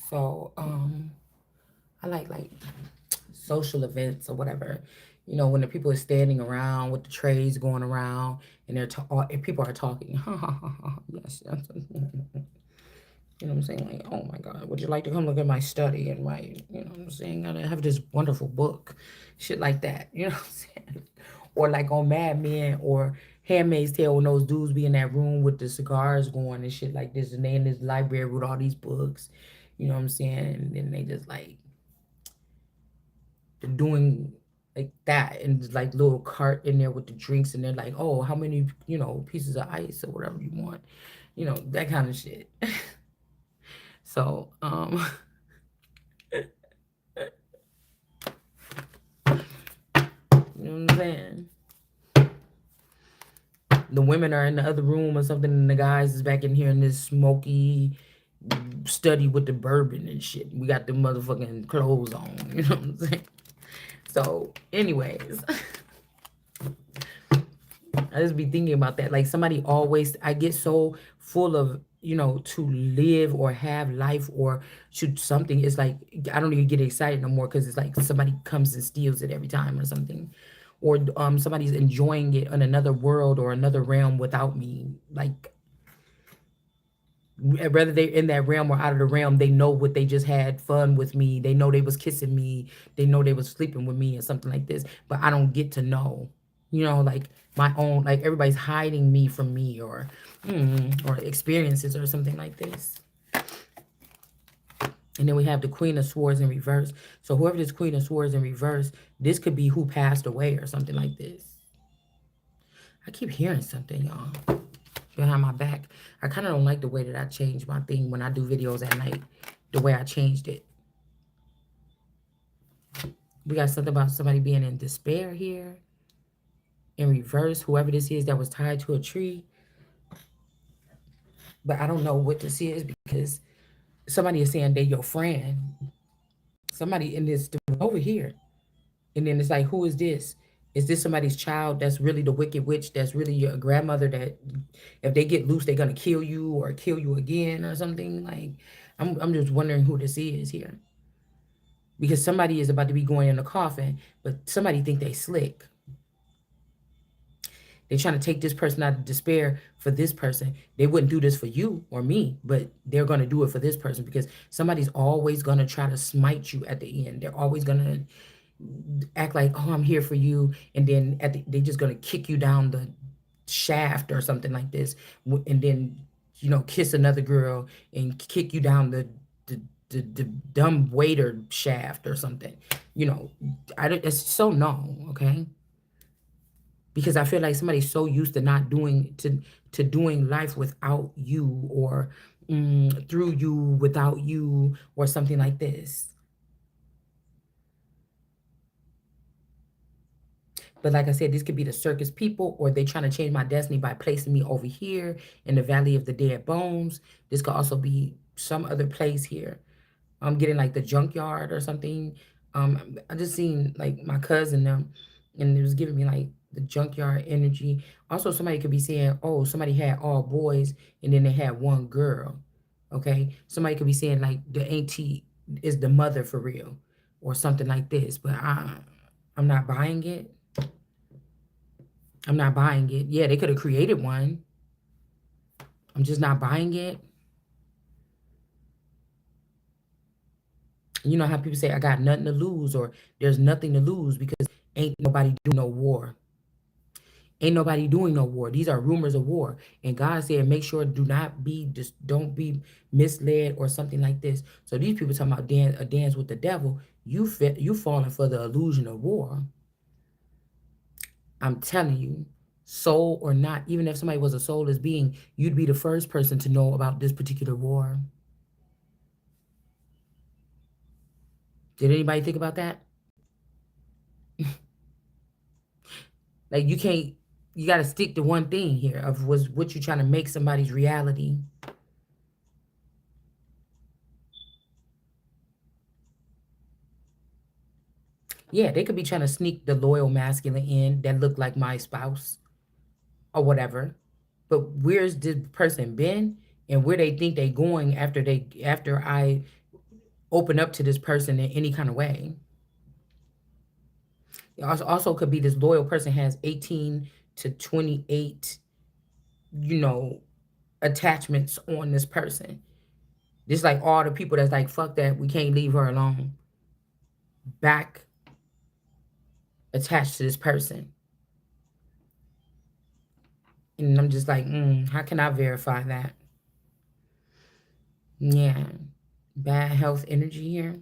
So I like social events or whatever. You know, when the people are standing around with the trays going around and and people are talking. Yes, yes. You know what I'm saying? Like, oh my God, would you like to come look at my study and my, you know what I'm saying? I have this wonderful book. Shit like that. You know what I'm saying? Or like on Mad Men or Handmaid's Tale when those dudes be in that room with the cigars going and shit like this, and they in this library with all these books. You know what I'm saying? And then they just like doing like that, and just like little cart in there with the drinks, and they're like, oh, how many, you know, pieces of ice or whatever you want. You know, that kind of shit. So, you know what I'm saying? The women are in the other room or something, and the guys is back in here in this smoky study with the bourbon and shit. We got the motherfucking clothes on, you know what I'm saying? So, anyways, I just be thinking about that. Like somebody always, I get so full of, to live or have life or shoot something. It's like I don't even get excited no more because it's like somebody comes and steals it every time or something, or somebody's enjoying it in another world or another realm without me. Like whether they're in that realm or out of the realm, they know what they just had fun with me. They know they was kissing me. They know they was sleeping with me or something like this. But I don't get to know, like my own, like everybody's hiding me from me or experiences or something like this. And then we have the Queen of Swords in reverse. So whoever this Queen of Swords in reverse, this could be who passed away or something like this. I keep hearing something, y'all, behind my back. I kind of don't like the way that I change my thing when I do videos at night, the way I changed it. We got something about somebody being in despair here. In reverse, whoever this is that was tied to a tree. But I don't know what this is because somebody is saying they're your friend. Somebody in this over here. And then it's like, who is this? Is this somebody's child that's really the wicked witch? That's really your grandmother that if they get loose, they're going to kill you or kill you again or something? Like, I'm just wondering who this is here. Because somebody is about to be going in a coffin, but somebody think they slick. They're trying to take this person out of despair for this person. They wouldn't do this for you or me, but they're going to do it for this person because somebody's always going to try to smite you at the end. They're always going to act like, oh, I'm here for you. And then they're just going to kick you down the shaft or something like this. And then, kiss another girl and kick you down the dumb waiter shaft or something. It's so no, okay? Because I feel like somebody's so used to not doing to doing life without you or through you without you or something like this. But like I said, this could be the circus people, or they trying to change my destiny by placing me over here in the Valley of the Dead Bones. This could also be some other place here. I'm getting like the junkyard or something. I just seen like my cousin them, and it was giving me like the junkyard energy. Also, somebody could be saying, "Oh, somebody had all boys, and then they had one girl." Okay, somebody could be saying like the auntie is the mother for real, or something like this. But I'm not buying it. I'm not buying it. Yeah, they could have created one. I'm just not buying it. You know how people say, I got nothing to lose, or there's nothing to lose because ain't nobody doing no war. Ain't nobody doing no war. These are rumors of war. And God said, make sure don't be misled or something like this. So these people talking about a dance with the devil. You falling for the illusion of war. I'm telling you, soul or not, even if somebody was a soulless being, you'd be the first person to know about this particular war. Did anybody think about that? Like you got to stick to one thing here of what you're trying to make somebody's reality. Yeah, they could be trying to sneak the loyal masculine in that look like my spouse or whatever. But where's this person been and where they think they going after I open up to this person in any kind of way? It also could be this loyal person has 18 to 28, attachments on this person. Just like all the people that's like, fuck that, we can't leave her alone. Back attached to this person. And I'm just like, how can I verify that? Yeah. Bad health energy here.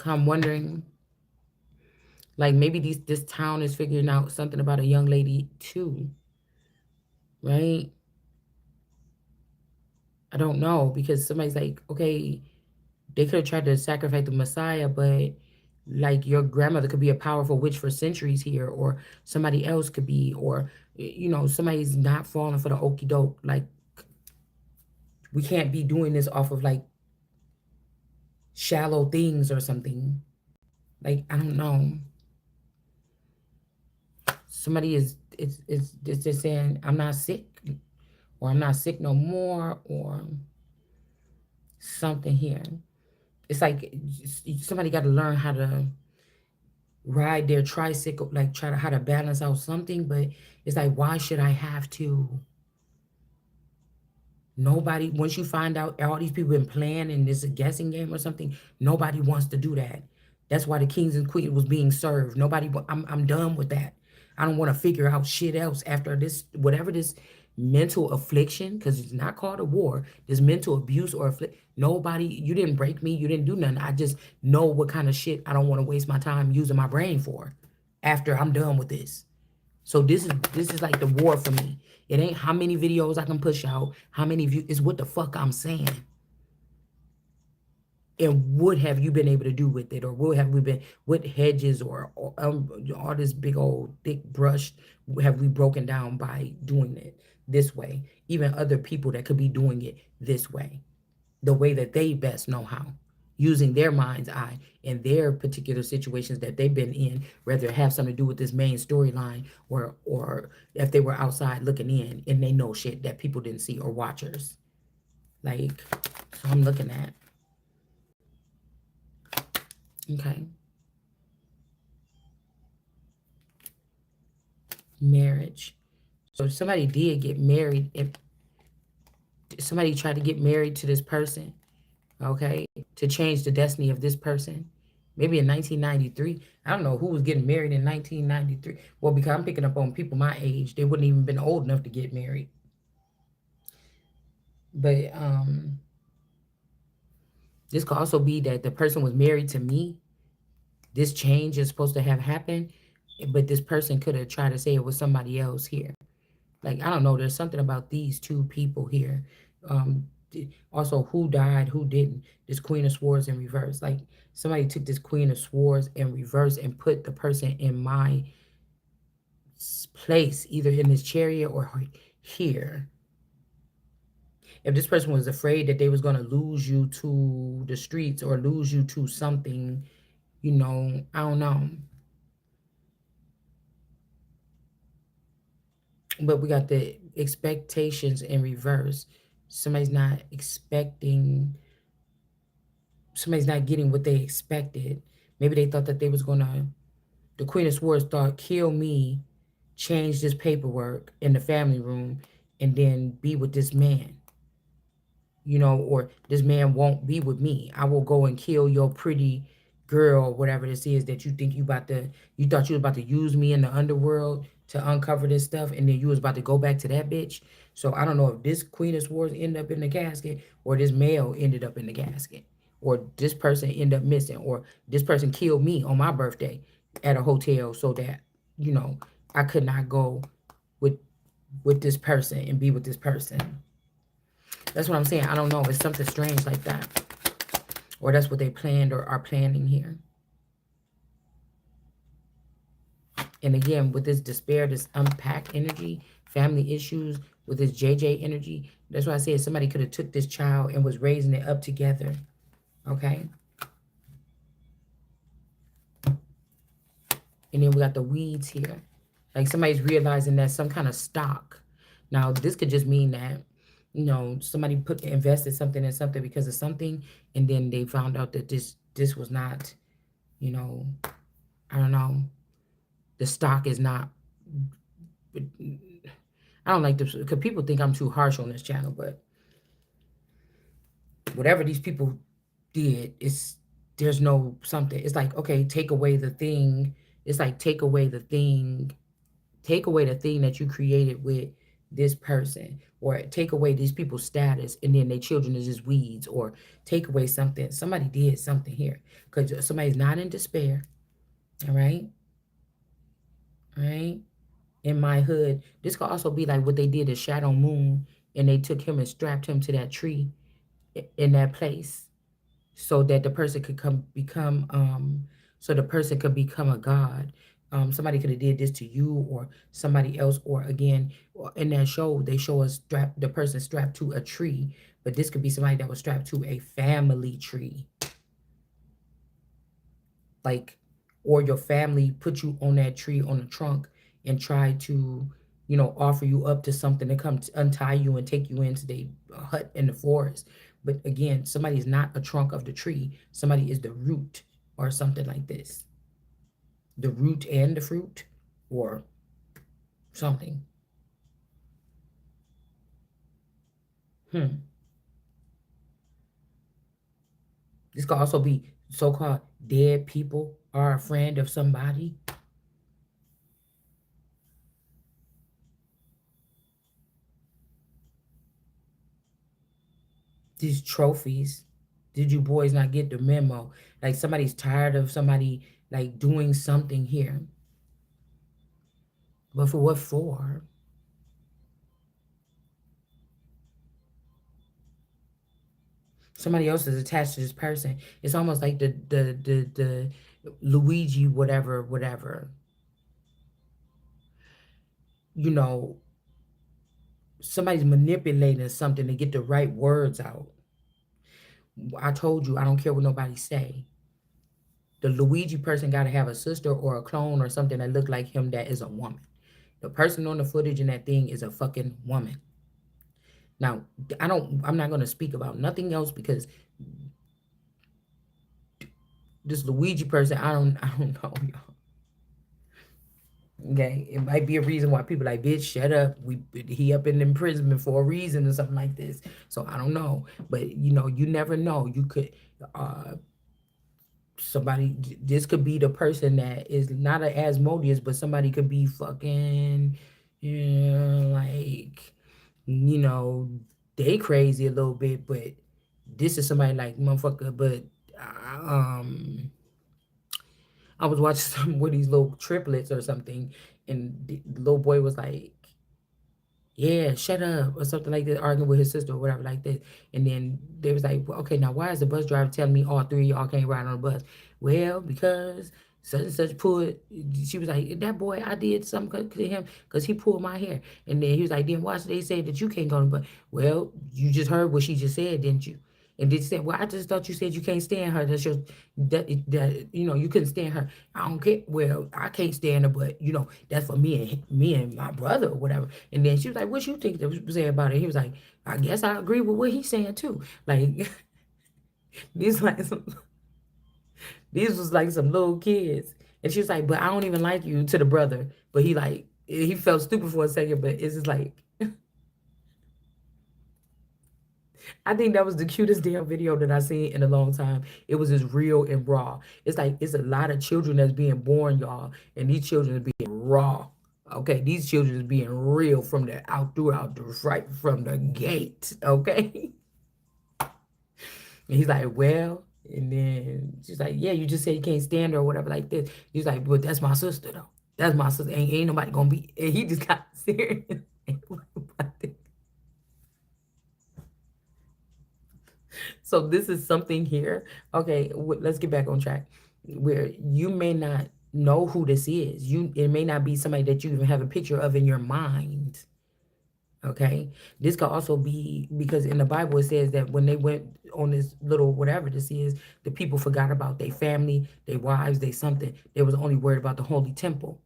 I'm wondering, like maybe this town is figuring out something about a young lady too, right? I don't know because somebody's like, okay, they could have tried to sacrifice the Messiah, but like your grandmother could be a powerful witch for centuries here, or somebody else could be, or somebody's not falling for the okey doke. Like we can't be doing this off of like shallow things or something. Like, I don't know. Somebody is just saying, I'm not sick, or I'm not sick no more, or something here. It's like somebody got to learn how to ride their tricycle, like try to how to balance out something, but it's like, why should I have to? Nobody, once you find out all these people been playing and it's a guessing game or something, nobody wants to do that. That's why the kings and queens was being served. Nobody, I'm done with that. I don't want to figure out shit else after this, whatever this mental affliction, because it's not called a war, this mental abuse or nobody, you didn't break me, you didn't do nothing. I just know what kind of shit I don't want to waste my time using my brain for after I'm done with this. So this is like the war for me. It ain't how many videos I can push out, how many views. It's what the fuck I'm saying. And what have you been able to do with it? Or what have we been, what hedges or all this big old thick brush have we broken down by doing it this way? Even other people that could be doing it this way, the way that they best know how, using their mind's eye in their particular situations that they've been in, whether it have something to do with this main storyline, or if they were outside looking in and they know shit that people didn't see, or watchers. Like, so I'm looking at. Okay. Marriage. So if somebody did get married, if somebody tried to get married to this person, okay, to change the destiny of this person. Maybe in 1993, I don't know who was getting married in 1993. Well, because I'm picking up on people my age, they wouldn't even been old enough to get married. But this could also be that the person was married to me. This change is supposed to have happened, but this person could have tried to say it was somebody else here. Like, I don't know, there's something about these two people here. Um, Also, who died, who didn't. This Queen of Swords in reverse. Like, somebody took this Queen of Swords in reverse and put the person in my place, either in this chariot or here. If this person was afraid that they was going to lose you to the streets or lose you to something, I don't know. But we got the expectations in reverse. Somebody's not expecting, somebody's not getting what they expected. Maybe they thought that they was gonna, the Queen of Swords thought, kill me, change this paperwork in the family room, and then be with this man. Or this man won't be with me. I will go and kill your pretty girl, whatever this is that you think you thought you was about to use me in the underworld to uncover this stuff, and then you was about to go back to that bitch. So I don't know if this Queen of Swords ended up in the casket, or this male ended up in the casket, or this person ended up missing, or this person killed me on my birthday at a hotel so that, I could not go with this person and be with this person. That's what I'm saying. I don't know. It's something strange like that. Or that's what they planned or are planning here. And again, with this despair, this unpacked energy, family issues, with this JJ energy, that's why I said somebody could have took this child and was raising it up together. Okay? And then we got the weeds here. Like somebody's realizing that some kind of stock. Now, this could just mean that, somebody invested something in something because of something, and then they found out that this was not, I don't know, the stock is not. I don't like this because people think I'm too harsh on this channel, but whatever these people did, there's no something. It's like, okay, take away the thing. It's like take away the thing that you created with this person, or take away these people's status, and then their children is just weeds, or take away something. Somebody did something here because somebody's not in despair. All right. In my hood, this could also be like what they did to Shadow Moon, and they took him and strapped him to that tree in that place so that the person could become a god. Somebody could have did this to you or somebody else, or again, in that show they show us the person strapped to a tree, but this could be somebody that was strapped to a family tree. like, or your family put you on that tree on the trunk and try to, offer you up to something to come to untie you and take you into the hut in the forest. But again, somebody is not a trunk of the tree. Somebody is the root or something like this. The root and the fruit or something. Hmm. This could also be so-called dead people are a friend of somebody. These trophies. Did you boys not get the memo? Like somebody's tired of somebody like doing something here. But for what for? Somebody else is attached to this person. It's almost like the Luigi whatever whatever. You know, somebody's manipulating something to get the right words out. I told you I don't care what nobody say. The Luigi person got to have a sister or a clone or something that look like him that is a woman. The person on the footage in that thing is a fucking woman. Now, I'm not going to speak about nothing else because this Luigi person, I don't know, y'all. Okay, it might be a reason why people like, bitch, shut up. He up in imprisonment for a reason or something like this. So I don't know, but you never know. You could, uh, somebody. This could be the person that is not an Asmodeus, but somebody could be fucking, like, you know, they crazy a little bit, but this is somebody like motherfucker. But um, I was watching some with these little triplets or something, and the little boy was like, yeah, shut up, or something like that, arguing with his sister or whatever like that. And then they was like, well, okay, now why is the bus driver telling me all three of y'all can't ride on the bus? Well, because such and such pulled, she was like, that boy, I did something to him because he pulled my hair. And then he was like, then why should they say that you can't go on the bus? Well, you just heard what she just said, didn't you? And then she said, well, I just thought you said you can't stand her. That's your, that you couldn't stand her. I don't care. Well, I can't stand her, but that's for me and my brother or whatever. And then she was like, what you think they was saying about it? He was like, I guess I agree with what he's saying too. Like these like some, these was like some little kids. And she was like, but I don't even like you to the brother. But he felt stupid for a second, but it's just like I think that was the cutest damn video that I seen in a long time. It was just real and raw. It's like it's a lot of children that's being born, y'all, and these children are being raw. Okay, these children is being real from the out throughout the right from the gate. Okay, and he's like, well, and then she's like, yeah, you just said you can't stand her or whatever like this. He's like, but that's my sister though. That's my sister. Ain't nobody gonna be. And he just got serious. So this is something here. Okay, let's get back on track. Where you may not know who this is. It may not be somebody that you even have a picture of in your mind. Okay, this could also be because in the Bible it says that when they went on this little whatever this is, the people forgot about their family, their wives, they something. They was only worried about the holy temple.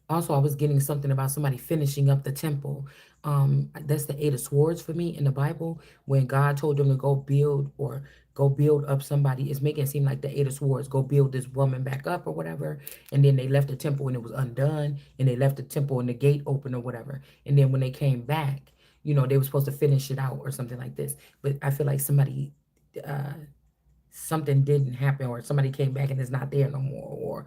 Also, I was getting something about somebody finishing up the temple. That's the Eight of Swords for me in the Bible. When God told them to go build or go build up somebody, it's making it seem like the Eight of Swords, go build this woman back up or whatever. And then they left the temple and it was undone. And they left the temple and the gate open or whatever. And then when they came back, they were supposed to finish it out or something like this. But I feel like uh, something didn't happen or somebody came back and it's not there no more or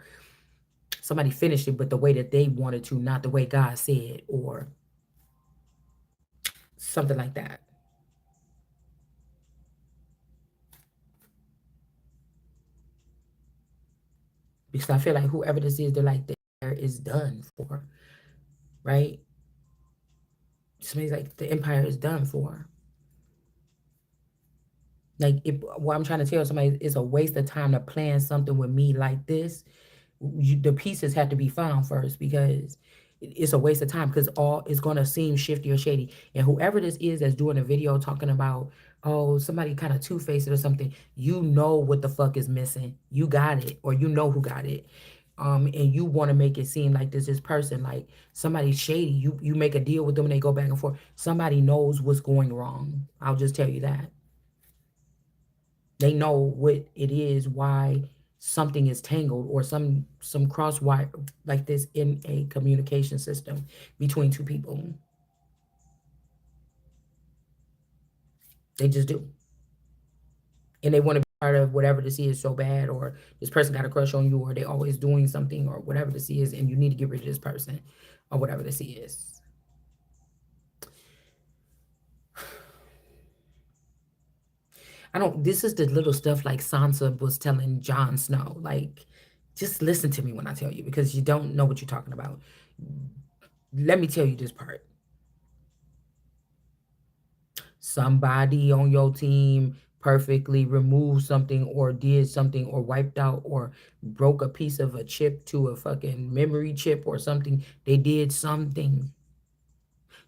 somebody finished it, but the way that they wanted to, not the way God said, or something like that. Because I feel like whoever this is, they're like, there is done for, right? Somebody's like, the empire is done for. Like, what I'm trying to tell somebody is a waste of time to plan something with me like this. The pieces have to be found first because it's a waste of time because all it's going to seem shifty or shady. And whoever this is that's doing a video talking about, oh, somebody kind of two-faced it or something, you know what the fuck is missing. You got it, or you know who got it. And you want to make it seem like this person, like somebody shady. You make a deal with them and they go back and forth. Somebody knows what's going wrong. I'll just tell you that. They know what it is, why something is tangled or some cross wire like this in a communication system between two people. They just do. And they want to be part of whatever this is so bad, or this person got a crush on you, or they always doing something, or whatever this is, and you need to get rid of this person, or whatever this is. I don't, this is the little stuff like Sansa was telling Jon Snow. Like, just listen to me when I tell you, because you don't know what you're talking about. Let me tell you this part. Somebody on your team perfectly removed something or did something or wiped out or broke a piece of a chip to a fucking memory chip or something. They did something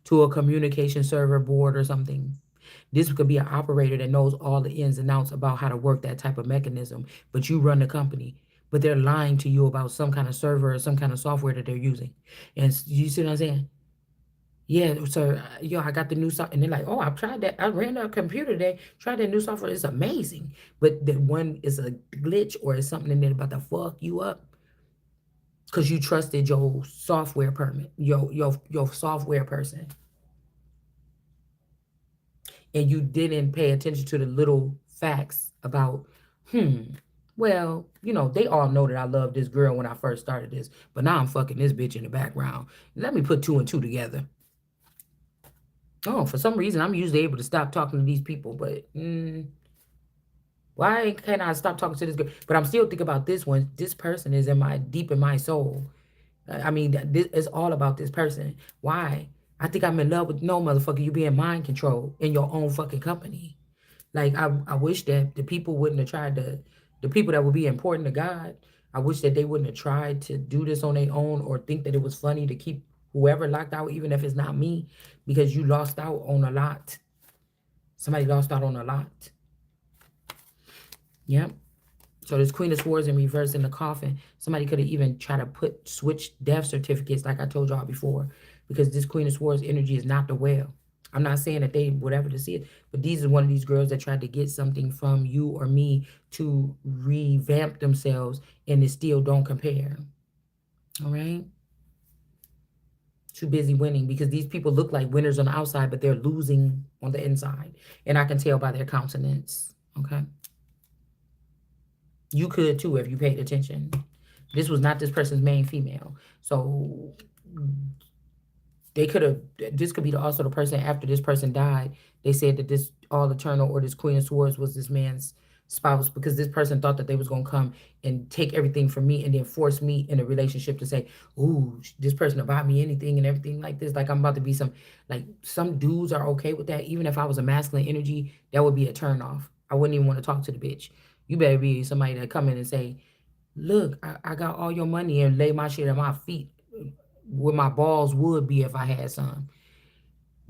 to a communication server board or something. This could be an operator that knows all the ins and outs about how to work that type of mechanism, but you run the company. But they're lying to you about some kind of server or some kind of software that they're using. And you see what I'm saying? Yeah, so yo, I got the new software, and they're like, "Oh, I tried that. I ran a computer today. Tried that new software. It's amazing." But the one is a glitch or it's something in there about to fuck you up because you trusted your software permit, your software person, and you didn't pay attention to the little facts about, well, they all know that I loved this girl when I first started this, but now I'm fucking this bitch in the background. Let me put two and two together. Oh, for some reason, I'm usually able to stop talking to these people, but why can't I stop talking to this girl? But I'm still thinking about this one. This person is deep in my soul. I mean, this is all about this person. Why? I think I'm in love with no motherfucker. You being mind controlled in your own fucking company. Like I wish that the people wouldn't have tried to, the people that would be important to God. I wish that they wouldn't have tried to do this on their own or think that it was funny to keep whoever locked out, even if it's not me, because you lost out on a lot. Somebody lost out on a lot. Yep. So this Queen of Swords in reverse in the coffin. Somebody could have even tried to switch death certificates like I told y'all before, because this Queen of Swords energy is not the well. I'm not saying that they whatever to see it, but these are one of these girls that tried to get something from you or me to revamp themselves, and it still don't compare. All right? Too busy winning, because these people look like winners on the outside, but they're losing on the inside. And I can tell by their countenance. Okay? You could too if you paid attention. This was not this person's main female. So they could have, this could be also the person after this person died. They said that this All Eternal or this Queen of Swords was this man's spouse, because this person thought that they was going to come and take everything from me and then force me in a relationship to say, ooh, this person will buy me anything and everything like this. Like I'm about to be some dudes are okay with that. Even if I was a masculine energy, that would be a turn off. I wouldn't even want to talk to the bitch. You better be somebody that come in and say, look, I got all your money and lay my shit at my feet where my balls would be if I had some.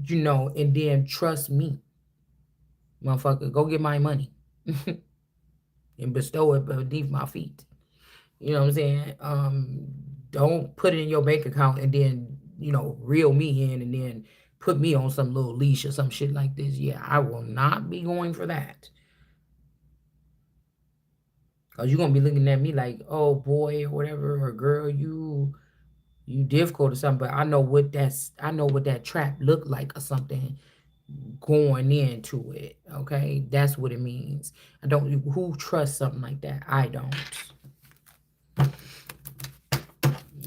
And then trust me. Motherfucker, go get my money and bestow it beneath my feet. You know what I'm saying? Don't put it in your bank account and then, reel me in and then put me on some little leash or some shit like this. Yeah, I will not be going for that. Cause you're gonna be looking at me like, oh boy, or whatever, or girl, you difficult or something. But I know what that trap looked like or something going into it. Okay, that's what it means. I don't. Who trusts something like that? I don't.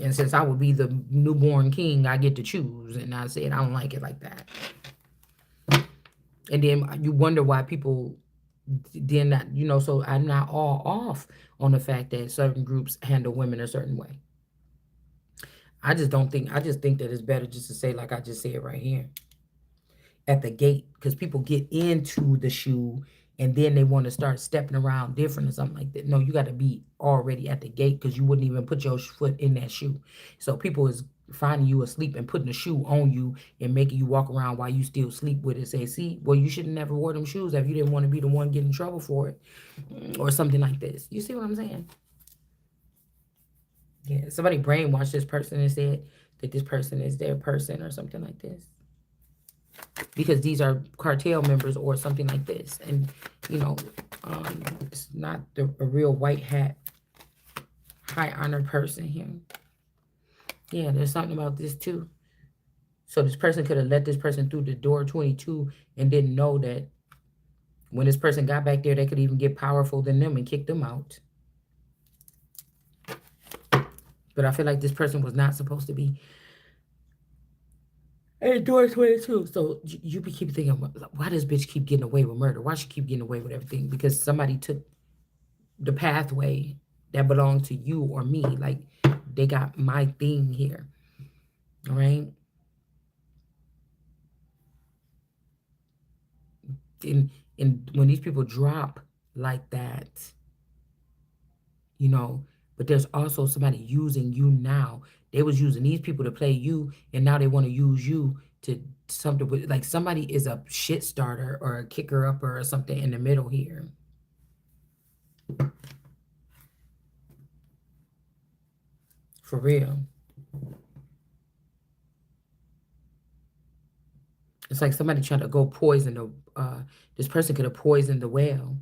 And since I would be the newborn king, I get to choose. And I said I don't like it like that. And then you wonder why people then not, so I'm not all off on the fact that certain groups handle women a certain way. I just think that it's better just to say, like I just said right here at the gate, because people get into the shoe and then they want to start stepping around different or something like that. No, you got to be already at the gate, because you wouldn't even put your foot in that shoe. So people is finding you asleep and putting a shoe on you and making you walk around while you still sleep with it. Say, see, well, you should have never wore them shoes if you didn't want to be the one getting in trouble for it, or something like this. You see what I'm saying? Yeah, somebody brainwashed this person and said that this person is their person or something like this, because these are cartel members or something like this. And, you know, it's not a real white hat, high honor person here. Yeah, there's something about this too. So this person could have let this person through the door 22 and didn't know that when this person got back there, they could even get powerful than them and kick them out. But I feel like this person was not supposed to be at door 22. So you keep thinking, why does bitch keep getting away with murder? Why she keep getting away with everything? Because somebody took the pathway that belonged to you or me. Like, they got my thing here. All right. And when these people drop like that, you know, but there's also somebody using you now. They was using these people to play you, and now they want to use you to something with, like, somebody is a shit starter or a kicker upper or something in the middle here. For real. It's like somebody trying to go poison the this person could have poisoned the well.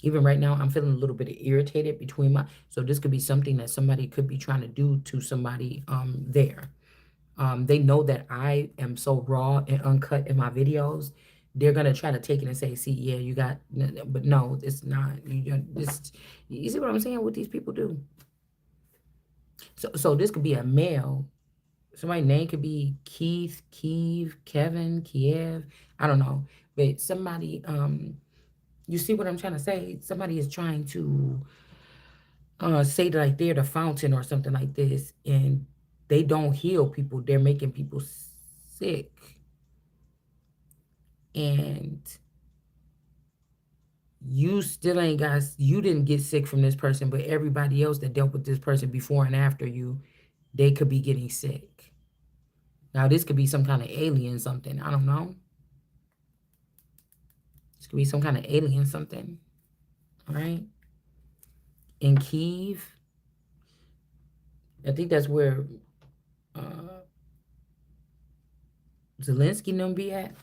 Even right now, I'm feeling a little bit irritated between my, so this could be something that somebody could be trying to do to somebody there. They know that I am so raw and uncut in my videos. They're gonna try to take it and say, "See, yeah, you got," but no, it's not. You see what I'm saying? What these people do. So this could be a male. Somebody's name could be Keith, Kiev, Kevin, Kiev. I don't know, but somebody. You see what I'm trying to say? Somebody is trying to say that, like, they're the fountain or something like this, and they don't heal people. They're making people sick. And you still ain't got, you didn't get sick from this person, but everybody else that dealt with this person before and after you, they could be getting sick. Now, this could be some kind of alien something. I don't know. This could be some kind of alien something. All right. In Kiev, I think that's where Zelensky them be at.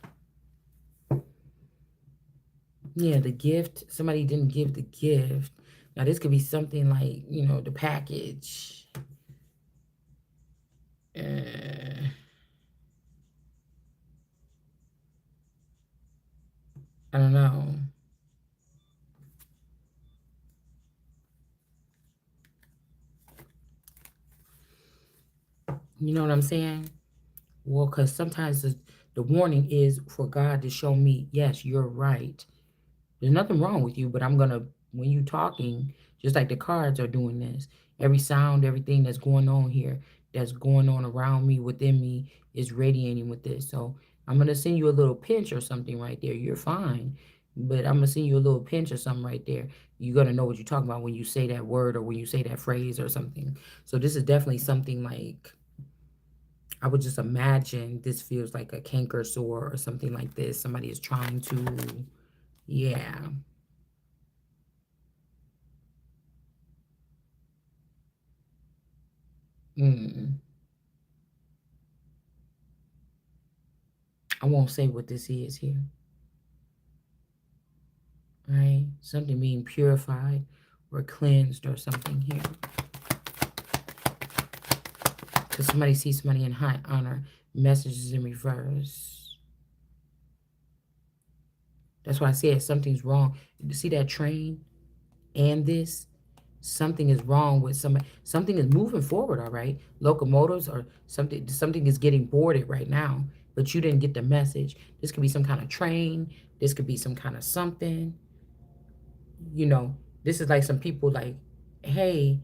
Yeah, the gift. Somebody didn't give the gift. Now, this could be something like, you know, the package. I don't know. You know what I'm saying? Well, because sometimes the warning is for God to show me, yes, you're right. There's nothing wrong with you, but I'm going to, when you talking, just like the cards are doing this, every sound, everything that's going on here, that's going on around me, within me, is radiating with this. So I'm going to send you a little pinch or something right there. You're fine. But I'm going to send you a little pinch or something right there. You're going to know what you're talking about when you say that word or when you say that phrase or something. So this is definitely something like, I would just imagine this feels like a canker sore or something like this. Somebody is trying to, yeah. Mm. I won't say what this is here. Right? Something being purified or cleansed or something here. Because somebody sees somebody in high honor. Messages in reverse. That's why I said something's wrong. You see that train and this? Something is wrong with somebody. Something is moving forward, all right? Locomotives or something is getting boarded right now, but you didn't get the message. This could be some kind of train. This could be some kind of something. You know, this is like some people like, hey,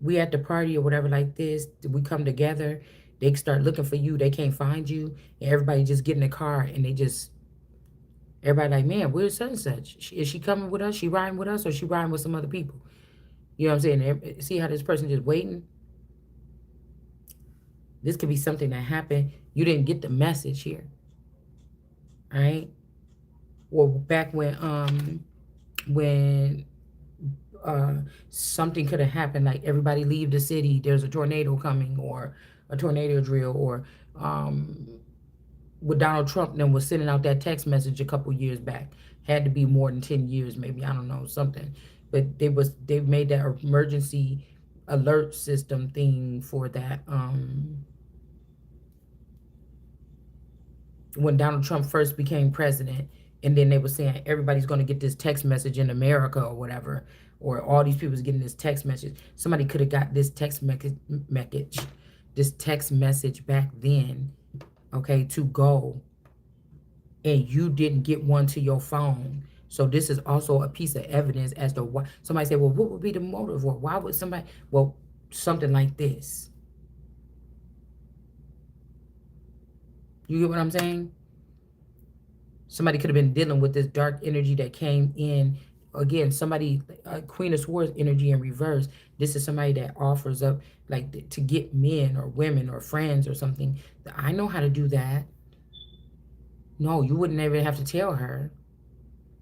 we at the party or whatever like this. We come together. They start looking for you. They can't find you. And everybody just get in the car and they just, everybody like, man, where's such and such? Is she coming with us? She riding with us or she riding with some other people? You know what I'm saying? See how this person just waiting? This could be something that happened. You didn't get the message here, right? Or back when uh, something could have happened, like everybody leave the city, there's a tornado coming, or a tornado drill, or um, with Donald Trump then was sending out that text message a couple years back. Had to be more than 10 years, maybe, I don't know, something. But they made that emergency alert system thing for that when Donald Trump first became president, and then they were saying everybody's going to get this text message in America or whatever, or all these people's getting this text message. Somebody could have got this this text message back then, okay, to go, and you didn't get one to your phone. So this is also a piece of evidence as to why somebody said, well, what would be the motive, or why would somebody, well, something like this. You get what I'm saying? Somebody could have been dealing with this dark energy that came in. Again, somebody, Queen of Swords energy in reverse. This is somebody that offers up, like, to get men or women or friends or something. I know how to do that. No, you wouldn't ever have to tell her.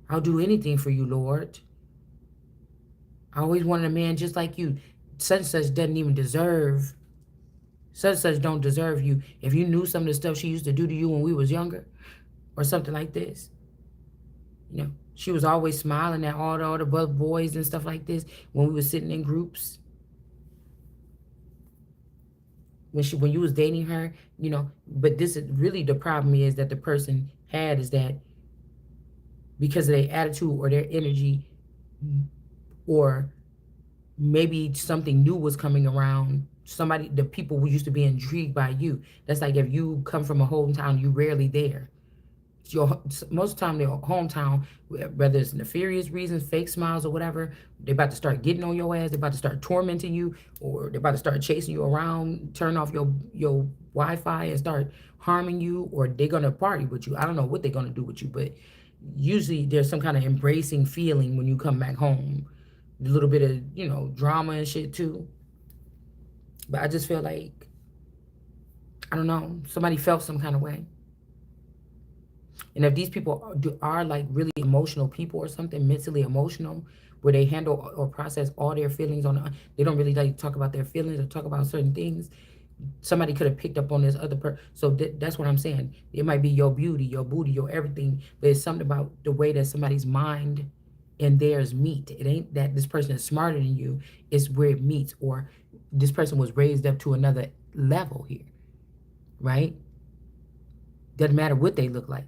I'll do anything for you, Lord. I always wanted a man just like you. Such and such doesn't even deserve. Such and such don't deserve you. If you knew some of the stuff she used to do to you when we was younger, or something like this. You know, she was always smiling at all the other boys and stuff like this when we were sitting in groups. When you was dating her, you know. But this is really the problem, is that the person had, is that because of their attitude or their energy, or maybe something new was coming around. Somebody, the people who used to be intrigued by you. That's like if you come from a hometown, you rarely there. Your most of the time their hometown, whether it's nefarious reasons, fake smiles or whatever, they're about to start getting on your ass. They're about to start tormenting you, or they're about to start chasing you around, turn off your Wi-Fi and start harming you, or they're gonna party with you. I don't know what they're gonna do with you, but usually there's some kind of embracing feeling when you come back home. A little bit of, drama and shit too. But I just feel like, I don't know, somebody felt some kind of way. And if these people are like really emotional people or something, mentally emotional, where they handle or process all their feelings they don't really like talk about their feelings or talk about certain things. Somebody could have picked up on this other person. So that's what I'm saying. It might be your beauty, your booty, your everything, but it's something about the way that somebody's mind and theirs meet. It ain't that this person is smarter than you. It's where it meets, or this person was raised up to another level here, right? Doesn't matter what they look like.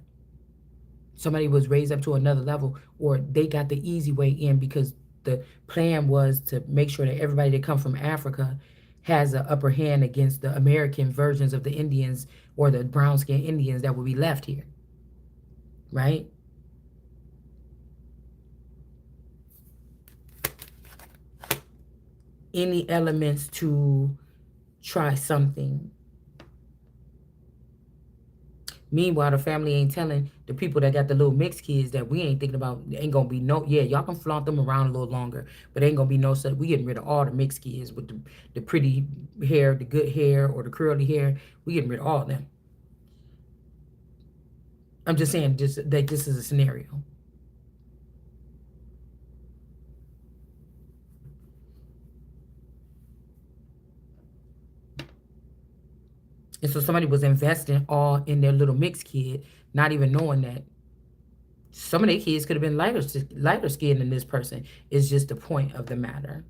Somebody was raised up to another level, or they got the easy way in because the plan was to make sure that everybody that come from Africa has an upper hand against the American versions of the Indians, or the brown skinned Indians that will be left here, right? Any elements to try something. Meanwhile, the family ain't telling the people that got the little mixed kids that we ain't thinking about. Ain't gonna be no. Yeah, y'all can flaunt them around a little longer, but ain't gonna be no such. We getting rid of all the mixed kids with the pretty hair, the good hair, or the curly hair. We getting rid of all of them. I'm just saying, just that this is a scenario. And so somebody was investing all in their little mixed kid, not even knowing that some of their kids could have been lighter skinned than this person. Is just the point of the matter.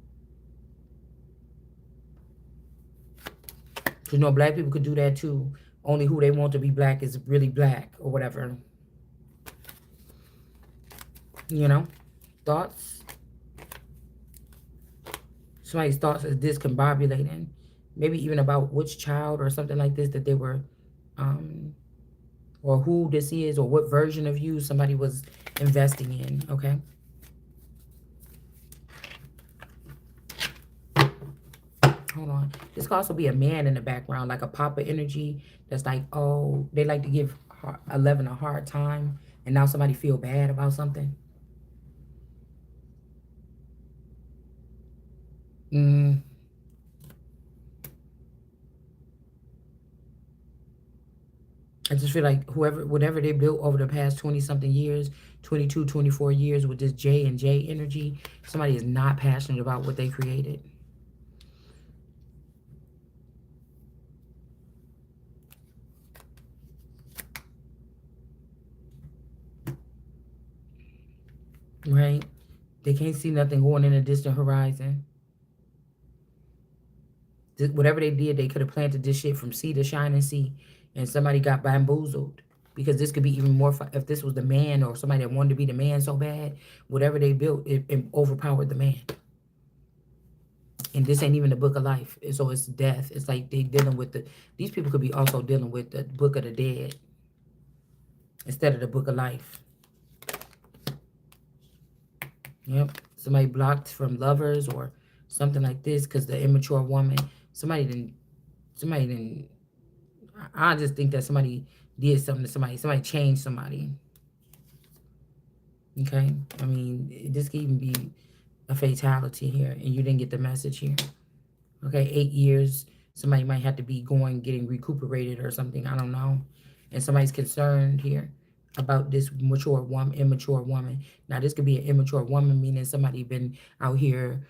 Because black people could do that too. Only who they want to be black is really black or whatever. You know? Thoughts? Somebody's thoughts is discombobulating. Maybe even about which child or something like this that they were, or who this is, or what version of you somebody was investing in, okay? Hold on. This could also be a man in the background, like a papa energy that's like, oh, they like to give 11 a hard time, and now somebody feel bad about something. Mm, I just feel like whatever they built over the past 20 something years, 22, 24 years with this J and J energy, somebody is not passionate about what they created. Right? They can't see nothing going in a distant horizon. Whatever they did, they could have planted this shit from sea to shining sea, and somebody got bamboozled. Because this could be even more, if this was the man or somebody that wanted to be the man so bad, whatever they built, it overpowered the man. And this ain't even the book of life. So it's death. It's like they dealing with these people could be also dealing with the book of the dead instead of the book of life. Yep. Somebody blocked from lovers or something like this because the immature woman, somebody didn't, I just think that somebody did something to somebody changed somebody. Okay? I mean, this could even be a fatality here and you didn't get the message here. Okay, 8 years. Somebody might have to be getting recuperated or something. I don't know. And somebody's concerned here about this immature woman. Now, this could be an immature woman, meaning somebody been out here,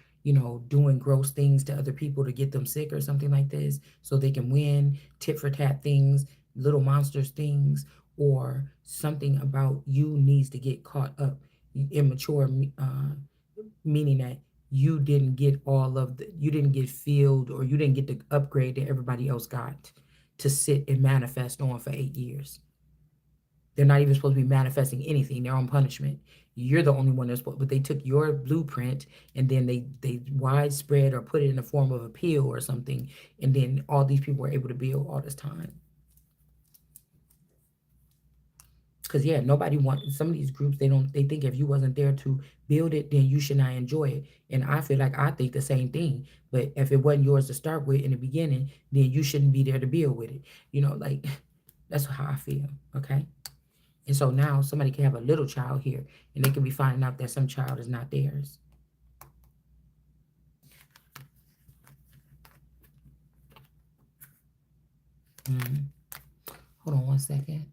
doing gross things to other people to get them sick or something like this, so they can win tit for tat things, little monsters things, or something about you needs to get caught up. Immature, meaning that you didn't get filled or you didn't get the upgrade that everybody else got to sit and manifest on for 8 years. They're not even supposed to be manifesting anything. They're on punishment. You're the only one that's supposed, but they took your blueprint and then they widespread or put it in the form of a pill or something, and then all these people were able to build all this time. Because yeah, nobody wants some of these groups. They think if you wasn't there to build it, then you should not enjoy it. And I feel like I think the same thing. But if it wasn't yours to start with in the beginning, then you shouldn't be there to build with it. Like that's how I feel. Okay. And so now somebody can have a little child here, and they can be finding out that some child is not theirs. Mm. Hold on one second.